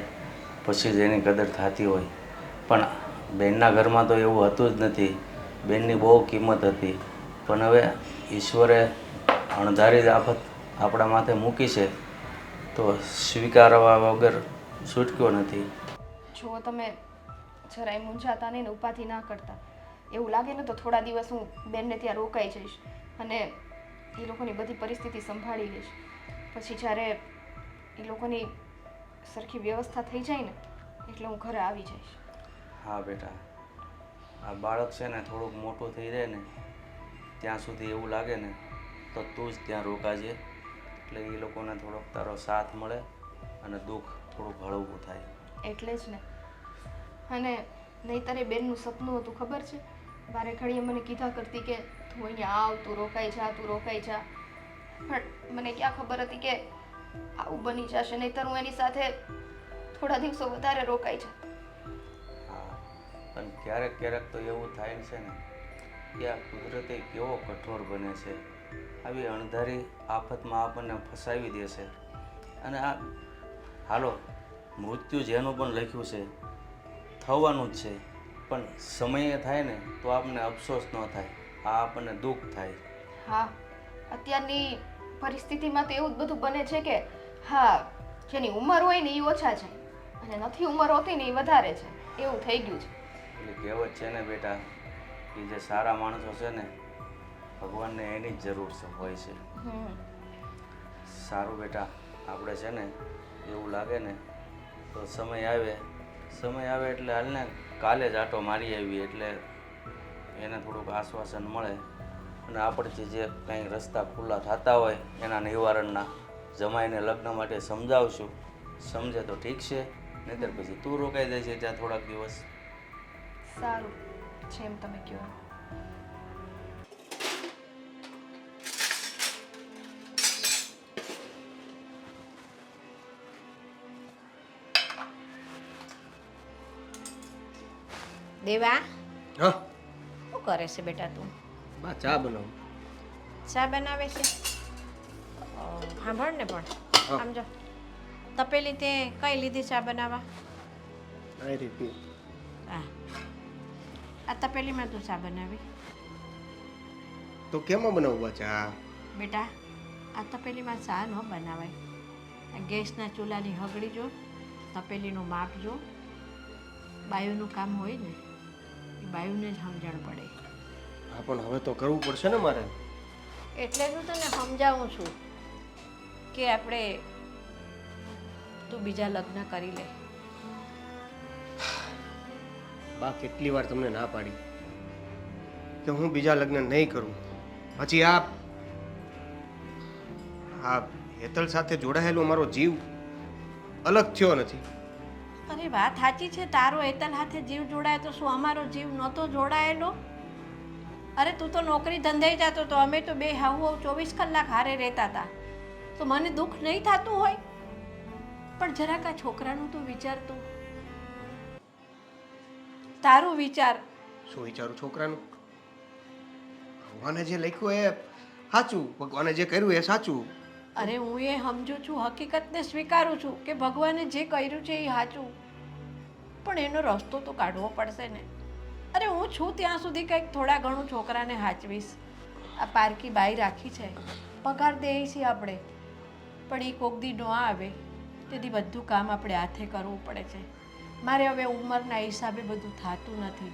પછી જ એની કદર થતી હોય, પણ બેનના ઘરમાં તો એવું હતું જ નથી. બેનની બહુ કિંમત હતી, પણ હવે ઈશ્વરે અણધારી જ આફત આપણા માથે મૂકી છે તો સ્વીકારવા વગર છૂટક્યો નથી. જો તમે જરાય મૂંઝાતા નહીં ને ઉપાધિ ના કરતા. એવું લાગે ને તો થોડા દિવસ હું બેનને ત્યાં રોકાઈ જઈશ અને એ લોકોની બધી પરિસ્થિતિ સંભાળી લઈશ. પછી જ્યારે એ લોકોની સરખી વ્યવસ્થા થઈ જાય ને એટલે હું ઘરે આવી જઈશ. હા બેટા, આ બાળક છે ને થોડુંક મોટું થઈ જાય ને ત્યાં સુધી એવું લાગે ને તો તું જ ત્યાં રોકાજે, એટલે એ લોકોને થોડોક તારો સાથ મળે અને દુઃખ થોડુંક હળવું થાય. એટલે જ ને. અને નહીંતર એ બેનનું સપનું હતું, ખબર છે? વારે ઘડીએ મને કીધા કરતી કે તું અહીંયા આવ, તું રોકાઈ જા, તું રોકાઈ જા. પણ મને ક્યાં ખબર હતી કે આવું બની જશે, નહીંતર હું એની સાથે થોડા દિવસો વધારે રોકાઈ જા. હા, પણ ક્યારેક ક્યારેક તો એવું થાય છે ને કે આ કુદરતે કેવો કઠોર બને છે. આવી અણધારી આફતમાં આપણને ફસાવી દે છે. અને આ હાલો, મૃત્યુ જેનું પણ લખ્યું છે થવાનું જ છે, પણ સમયે થાય ને તો આપણને અફસોસ ન થાય, આ આપણને દુઃખ થાય. હા, અત્યારની પરિસ્થિતિમાં તો એવું જ બધું બને છે કે હા, જેની ઉંમર હોય ને એ ઓછા છે અને નથી ઉંમર હોતી ને એ વધારે છે, એવું થઈ ગયું છે. એટલે કહેવત છે ને બેટા કે જે સારા માણસો છે ને ભગવાનને એની જ જરૂર હોય છે. સારું બેટા, આપણે છે ને એવું લાગે ને તો સમય આવે એટલે હાલને કાલે જ આંટો મારી આવીએ, એટલે એને થોડુંક આશ્વાસન મળે અને આપણથી જે કંઈ રસ્તા ખુલ્લા થતા હોય એના નિવારણના જમાઈને લગ્ન માટે સમજાવશું. સમજે તો ઠીક છે, નહીંતર પછી તું રોકાઈ જાય છે ત્યાં થોડાક દિવસ. સારું, જેમ તમે કહો એમ. દેવા હા શું કરે છે બેટા તું? બા ચા બનાવું. ચા બનાવે છે? સાંભળ ને પણ હા. આમ જો તપેલી તે કઈ લીધી ચા બનાવવા? આ રીતની. હા, આ તપેલીમાં તું ચા બનાવી? તો કેમાં બનાવું બા ચા? બેટા આ તપેલીમાં ચા ન બનાવાય. આ ગેસના ચૂલાની હગડી જો, તપેલીનું માપ જો. બાયુનું કામ હોય ને એ બાયુને જ સમજણ પડે. હા પણ હવે તો કરવું પડશે ને મારે. એટલે જ હું તને સમજાવું છું કે આપણે તું બીજા લગ્ન કરી લે. બા કેટલી વાર તમને ના પાડી કે હું બીજા લગ્ન નહીં કરું. પછી આ હેતલ સાથે જોડાયેલો મારો જીવ અલગ થયો નથી. અરે વાત સાચી છે, તારો હેતલ હાથે જીવ જોડાય તો શું અમારો જીવ નહોતો જોડાયેલો? અરે તું તો નોકરી ધંધે જતો તો, અમે તો બે હાઉ 24 કલાક હારે રહેતા હતા. તો મને દુઃખ નહીં થતું હોય? પણ જરાક આ છોકરાનું તું વિચારતું, તારું વિચાર. શું વિચારું છોકરાનું? ભગવાને જે લખ્યું એ સાચું, ભગવાને જે કર્યું એ સાચું. અરે હું એ સમજુ છું, હકીકતને સ્વીકારું છું કે ભગવાને જે કર્યું છે એ સાચું, પણ એનો રસ્તો તો કાઢવો પડશે ને. અરે હું છું ત્યાં સુધી કંઈક થોડા ઘણું છોકરાને સાચવીશ. આ પારકી બાઈ રાખી છે, પગાર દઈએ છીએ આપણે, પણ એ કોક દી ન આવે તેથી બધું કામ આપણે હાથે કરવું પડે છે. મારે હવે ઉંમરના હિસાબે બધું થતું નથી.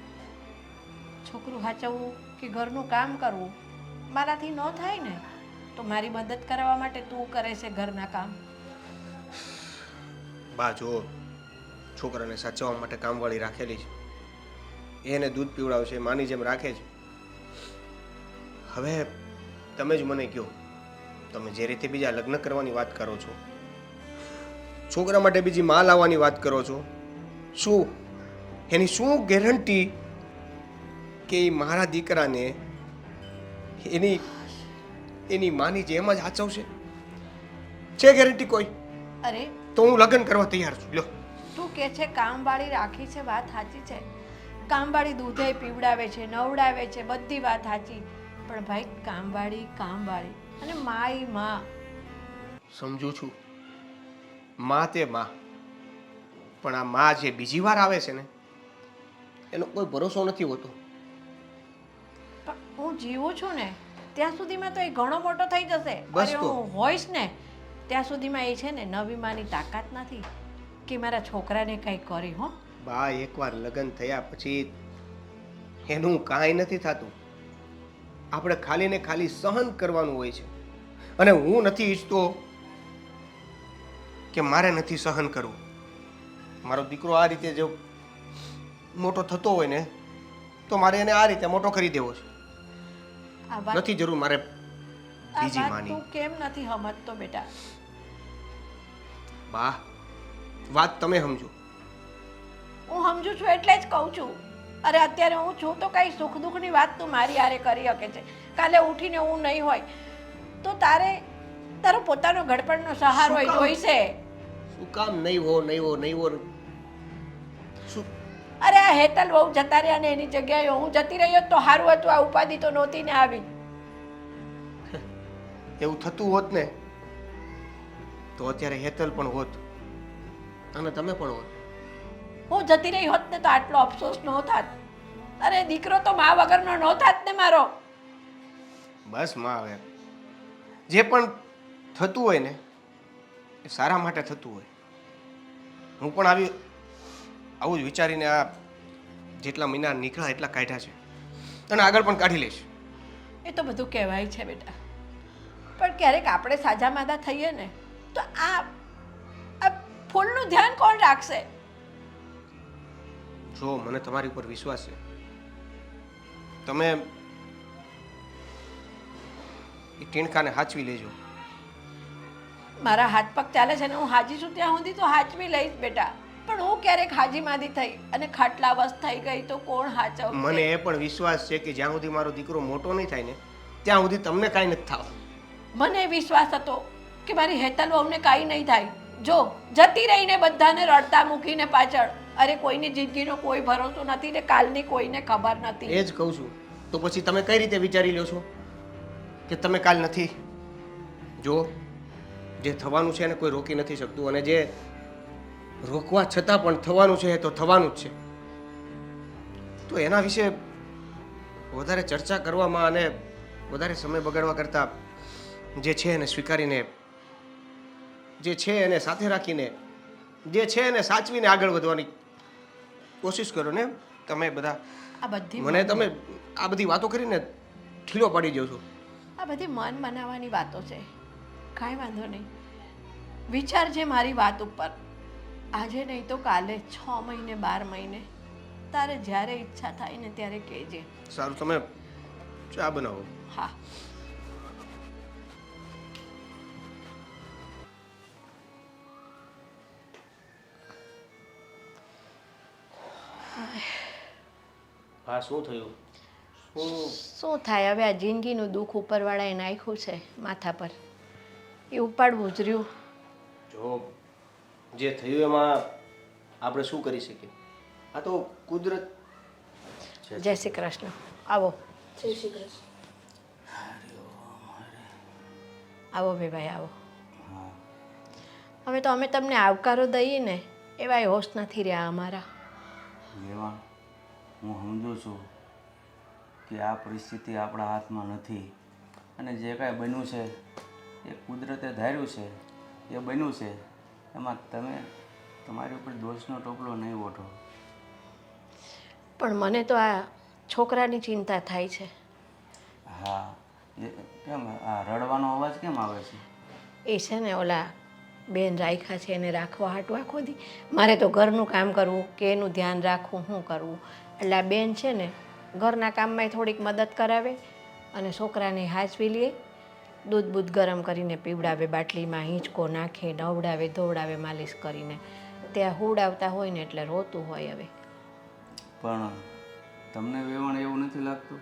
છોકરું સાચવવું કે ઘરનું કામ કરવું મારાથી ન થાય ને, તો મારી મદદ કરવા માટે તું કરે છે ઘરના કામ. બા જો છોકરાને સાચવવા માટે કામવાળી રાખેલી છે, એને દૂધ પીવડાવશે, માની જેમ રાખે છે. હવે તમે જ મને કહો, તમે જે રીતે બીજા લગ્ન કરવાની વાત કરો છો, છોકરા માટે બીજી માં લાવવાની વાત કરો છો, શું એની શું ગેરંટી કે એ મારા દીકરાને એની માની જેમ જ સાચવશે? છે ગેરંટી કોઈ? અરે તો હું લગ્ન કરવા તૈયાર છું. લ્યો તું કે છે કામવાળી રાખી છે, વાત સાચી છે. કામવાળી દૂધે પીવડાવે છે, નવડાવે છે, બધી વાત સાચી. પણ ભાઈ કામવાળી અને માય માં. સમજુ છું, માં તે માં, પણ આ માં જે બીજી વાર આવે છે ને એનો કોઈ ભરોસો નથી હોતો. પણ હું જીવું છું ને ત્યાં સુધીમાં તો એ ઘણો મોટો થઈ જશે. બસ અરે તો. હું હોઈશ ને ત્યાં સુધીમાં એ છે ને નવી માની તાકાત નથી કે મારા છોકરાને કંઈ કરી. હો બા એકવાર લગ્ન થયા પછી એનું કાંઈ નથી થતું. આપણે ખાલી ને ખાલી સહન કરવાનું હોય છે, અને હું નથી ઈચ્છતો કે મારે નથી સહન કરવું. મારો દીકરો આ રીતે જો મોટો થતો હોય ને તો મારે એને આ રીતે મોટો કરી દેવો છે. આ વાત નથી જરૂર મારે આ બીજી વાત માની. તું કેમ નથી સમજતો બેટા? બા વાત તમે સમજો. હું સમજુ છું એટલે જ કહું છું. અરે અત્યારે હું છું તો કઈ સુખ દુઃખની વાત તું મારી હારે કરી શકે છે. કાલે ઉઠીને હું નહીં હોય તો તારો પોતાનો ઘડપણનો સહારો શું કામ? જોઈશે. શું કામ નહીં હો શું? અરે આ હેતલ બહુ જતા રહ્યા ને એની જગ્યાએ હું જતી રહ્યો તો સારું હતું. આ ઉપાધિ તો નહોતી ને આવી. એવું થતું હોત ને તો અત્યારે હેતલ પણ હોત અને તમે પણ હોત. હું જતી રહી હોત ને તો આટલો અફસોસ ન થાત. અરે દીકરો તો મા વગરનો ન થાત ને મારો. બસ માં, હવે જે પણ થતું હોય ને એ સારા માટે થતું હોય. હું પણ આવું જ વિચારીને આ જેટલા મહિના નીકળ્યા એટલા કાઢ્યા છે અને આગળ પણ કાઢી લઈશ. એ તો બધું કહેવાય છે બેટા, પણ ક્યારેક આપણે સાજા માદા થઈએ ને તો આ ફૂલનું ધ્યાન કોણ રાખશે? જો મને તમારી ઉપર વિશ્વાસ છે. તમે એ ટીણકાને હાચવી લેજો. મારા હાથ પગ ચાલે છે ને હું હાજી છું ત્યાં સુધી તો હાચવી લઈશ બેટા, પણ હું ક્યારેક હાજી માદી થઈ અને ખાટલાવશ થઈ ગઈ તો કોણ હાચવશે? મને એ પણ વિશ્વાસ છે કે જ્યાં સુધી મારો દીકરો મોટો નહીં થાય ને ત્યાં સુધી તમને કાંઈ નથી થાવ. મને વિશ્વાસ હતો કે મારી હેતલ વહુને કાંઈ નહીં થાય. જો જતી રહીને બધાને રડતા મૂકીને પાછળ, અરે કોઈની જિંદગીનો કોઈ ભરોસો નથી ને કાલની કોઈને ખબર નથી. એ જ કહું છું. તો પછી તમે કઈ રીતે વિચારી લ્યો છો કે તમે કાલ નથી? જો જે થવાનું છે એને કોઈ રોકી નથી શકતું, અને જે રોકવા છતાં પણ થવાનું છે એ તો થવાનું જ છે. તો એના વિશે વધારે ચર્ચા કરવામાં અને વધારે સમય બગાડવા કરતાં જે છે એને સ્વીકારીને, જે છે એને સાથે રાખીને, જે છે એને સાચવીને આગળ વધવાની કોશિશ કરો ને. તમે બધા આ બધી મને તમે આ બધી વાતો કરીને ઠીલો પાડી દો છો. આ બધી મન બનાવવાની વાતો છે. કાંઈ વાંધો નહીં, વિચારજે મારી વાત ઉપર. આજે નહીં તો કાલે, 6 મહિને 12 મહિને, તારે જ્યારે ઈચ્છા થાય ને ત્યારે કહેજે. સારું, તમે ચા બનાવો. હા. હા, શું થયું? શું થાય હવે? આ જિંદગીનું દુઃખ ઉપરવાળાએ નાખ્યું છે માથા પર, એ ઉપાડવું જ રહ્યું. જો જે થયું એમાં આપણે શું કરી શકીએ? આ તો કુદરત. જય શ્રી કૃષ્ણ. આવો જય શ્રી કૃષ્ણ. આવો બે ભાઈ આવો. હા હવે તો અમે તમને આવકારો દઈએ ને એવાય હોશ નથી રહ્યા અમારા. દેવા, હું સમજુ છું કે આ પરિસ્થિતિ આપણા હાથમાં નથી, અને જે કાંઈ બન્યું છે એ કુદરતે ધાર્યું છે, એ બન્યું છે. એમાં તમે તમારી ઉપર દોષનો ટોપલો નહીં ઓઢો. પણ મને તો આ છોકરાની ચિંતા થાય છે. હા, એ કેમ આ રડવાનો અવાજ કેમ આવે છે? એ છે ને ઓલા બેન રાખ્યા છે એને રાખવા હાટું આખો દી મારે તો ઘરનું કામ કરવું કે એનું ધ્યાન રાખવું, શું કરવું. એટલે આ બેન છે ને ઘરના કામમાંય થોડીક મદદ કરાવે અને છોકરાને હાચવી લે, દૂધ બૂધ ગરમ કરીને પીવડાવે, બાટલીમાં હિંચકો નાખે, નવડાવે ધોવડાવે માલિશ કરીને. ત્યાં હુડાવતા હોય ને એટલે રોતું હોય. હવે પણ તમને વેવણ એવું નથી લાગતું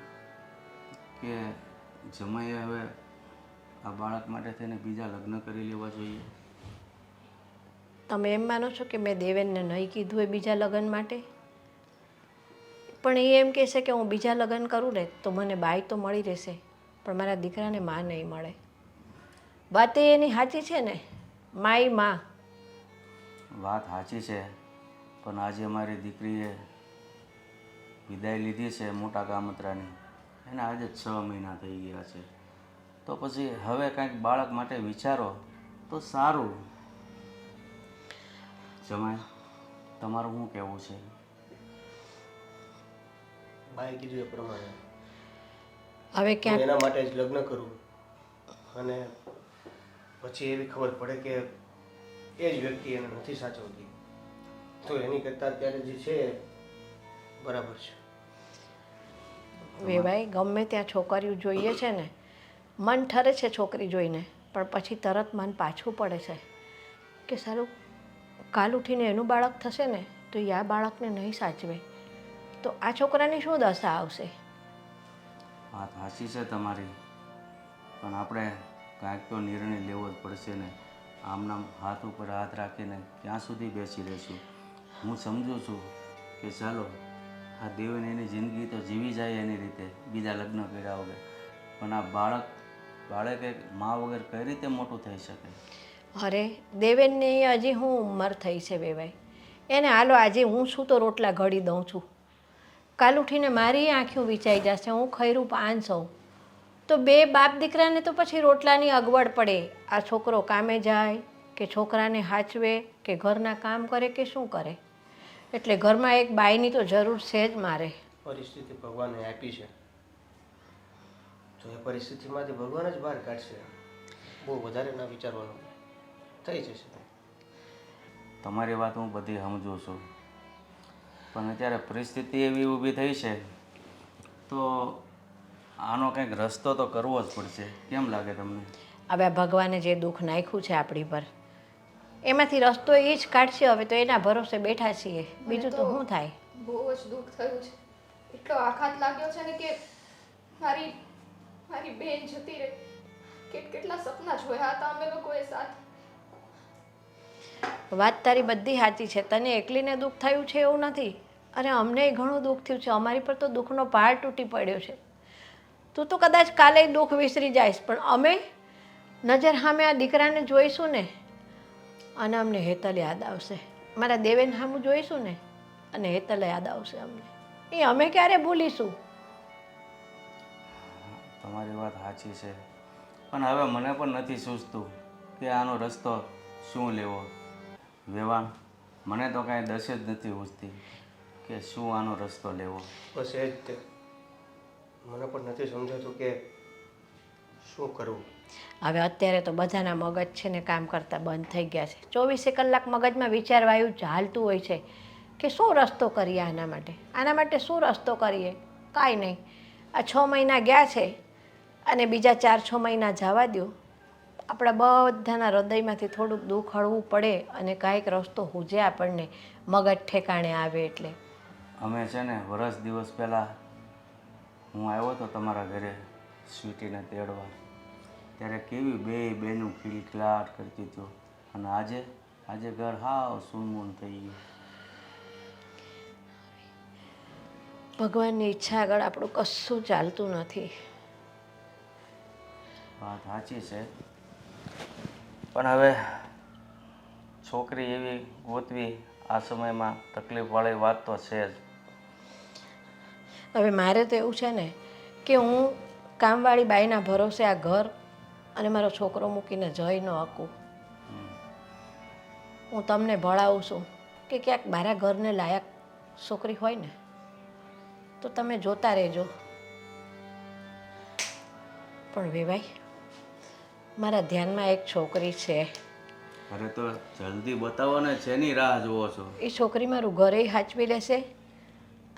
કે જમાઈએ હવે આ બાળક માટે થઈને બીજા લગ્ન કરી લેવા જોઈએ? તમે એમ માનો છો કે મેં દેવેનને નહીં કીધું એ બીજા લગ્ન માટે? પણ એ એમ કહેશે કે હું બીજા લગ્ન કરું ને તો મને બાઈ તો મળી રહેશે, પણ મારા દીકરાને માં નહીં મળે. વાત એની સાચી છે ને, માય માં. વાત સાચી છે, પણ આજે મારી દીકરીએ વિદાય લીધી છે મોટા કામતરાની. એને આજે 6 મહિના થઈ ગયા છે. તો પછી હવે કાંઈક બાળક માટે વિચારો તો સારું. જમાઈ, તમારું શું કહેવું છે? બાએ કીધું એ પ્રમાણે હવે હું ક્યાંક એના માટે જ લગ્ન કરું, અને પછી એવી ખબર પડે કે એ જ વ્યક્તિ એને નથી સાચવતી, તો એની કરતાં અત્યારે જે છે એ બરાબર છે. વેવાય ગમે ત્યાં છોકરીઓ જોઈએ છે ને, મન ઠરે છે છોકરી જોઈને, પણ પછી તરત મન પાછું પડે છે કે સારું કાલ ઉઠીને એનું બાળક થશે ને તો એ આ બાળકને નહીં સાચવે તો આ છોકરાની શું દશા આવશે? વાત સાચી છે તમારી, પણ આપણે કાંઈક તો નિર્ણય લેવો જ પડશે ને. આમના હાથ ઉપર હાથ રાખીને ક્યાં સુધી બેસી રહીશું? હું સમજુ છું કે ચાલો આ દેવને એની જિંદગી તો જીવી જાય એની રીતે, બીજા લગ્ન કર્યા વગર, પણ આ બાળકે મા વગર કઈ રીતે મોટું થઈ શકે? અરે દેવેનને હજી હું ઉંમર થઈ છે વેવાય, એને હાલો આજે હું શું તો રોટલા ઘડી દઉં છું, કાલ ઉઠીને મારી આંખો વિચાઈ જશે, હું ખૈરું 500, તો બે બાપ દીકરાને તો પછી રોટલાની અગવડ પડે. આ છોકરો કામે જાય કે છોકરાને હાચવે કે ઘરના કામ કરે કે શું કરે, એટલે ઘરમાં એક બાઈની તો જરૂર છે જ મારે. પરિસ્થિતિ ભગવાને આપી છે, તો એ પરિસ્થિતિમાંથી ભગવાન જ બહાર કાઢશે. બહુ વધારે ના વિચારવાનું, થઈ જશે. તમારી વાત હું બધી સમજુ છું, પણ અત્યારે પરિસ્થિતિ એવી ઊભી થઈ છે તો આનો કંઈક રસ્તો તો કરવો જ પડશે. કેમ લાગે તમને? હવે ભગવાને જે દુઃખ નાખ્યું છે આપણી પર એમાંથી રસ્તો એ જ કાઢશે. હવે તો એના ભરોસે બેઠા છીએ, બીજું તો શું થાય? બહુ જ દુઃખ થયું છે. એટલો આઘાત લાગ્યો છે ને કે મારી બેન જતી રહી. કેટલા સપના જોયા હતા અમે લોકોએ સાથે. વાત તારી બધી સાચી છે. તને એકલીને દુઃખ થયું છે એવું નથી, અને અમને ઘણું દુઃખ થયું છે. અમારી પર તો દુઃખનો પહાડ તૂટી પડ્યો છે. તું તો કદાચ કાલે દુઃખ વિસરી જઈશ, પણ અમે નજર સામે આ દીકરાને જોઈશું ને અને અમને હેતલ યાદ આવશે. મારા દેવેન સામું જોઈશું ને અને હેતલ યાદ આવશે અમને. એ અમે ક્યારે ભૂલીશું? તમારી વાત સાચી છે, પણ હવે મને પણ નથી સૂઝતું કે આનો રસ્તો શું લેવો. વેવાણ, મને તો કાંઈ દસ જ નથી ઉજતી કે શું આનો રસ્તો લેવો. બસ એ જ તે મને પણ નથી સમજાતું કે શું કરવું. હવે અત્યારે તો બધાના મગજ છે ને કામ કરતાં બંધ થઈ ગયા છે. 24 કલાક મગજમાં વિચારવાયું ચાલતું હોય છે કે શું રસ્તો કરીએ આના માટે શું રસ્તો કરીએ. કાંઈ નહીં, આ 6 મહિના ગયા છે અને બીજા 4-6 મહિના જવા દો. આપણા બધાના હૃદયમાંથી થોડુંક દુઃખ હળવું પડે અને કાંઈક રસ્તો સૂઝે આપણને, મગજ ઠેકાણે આવે. એટલે અમે છે ને વરસ દિવસ પહેલાં હું આવ્યો હતો તમારા ઘરે સ્વીટીને તેડવા, ત્યારે કેવી બે બેનું ખિલખિલાટ કરતી હતી, અને આજે ઘર હાવ સૂનમૂન થઈ ગયું. ભગવાનની ઈચ્છા આગળ આપણું કશું ચાલતું નથી. વાત સાચી છે, પણ હવે છોકરી એવી ગોતવી આ સમયમાં તકલીફવાળી વાત તો છે જ. હવે મારે તો એવું છે ને કે હું કામવાળી બાઈના ભરોસે આ ઘર અને મારો છોકરો મૂકીને જઈ ન શકું. હું તમને ભણાવું છું કે ક્યાંક મારા ઘરને લાયક છોકરી હોય ને તો તમે જોતા રહેજો. પણ વેવાઈ, મારા ધ્યાનમાં એક છોકરી છે. અરે તો જલ્દી બતાવો ને, શેની રાહ જુઓ છો? એ છોકરી મારું ઘરે સાચવી લેશે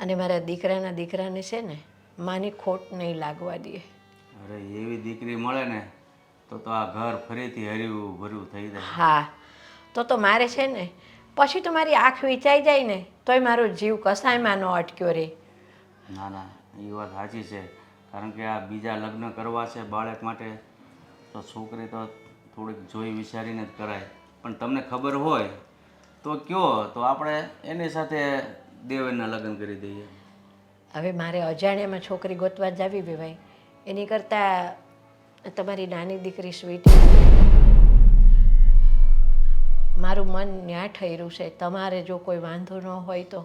અને મારા દીકરાને છે ને માની ખોટ નહીં લાગવા દે. અરે એવી દીકરી મળે ને તો આ ઘર ફરીથી હર્યું ભર્યું થઈ જાય. હા, તો મારે છે ને પછી તો મારી આંખ વિચાઈ જાય ને તોય મારો જીવ કસાયમાં ન અટક્યો રે. ના ના, એ વાત સાચી છે, કારણ કે આ બીજા લગ્ન કરવા છે બાળક માટે, તો છોકરી તો થોડીક જોઈ વિચારીને જ કરાય. પણ તમને ખબર હોય તો કયો, તો આપણે એની સાથે દેવેનના લગ્ન કરી દઈએ. હવે મારે અજાણ્યામાં છોકરી ગોતવા જાવી વેવાય એની કરતાં તમારી નાની દીકરી સ્વીટી, મારું મન ન્યા ઠર્યું છે. તમારે જો કોઈ વાંધો ન હોય તો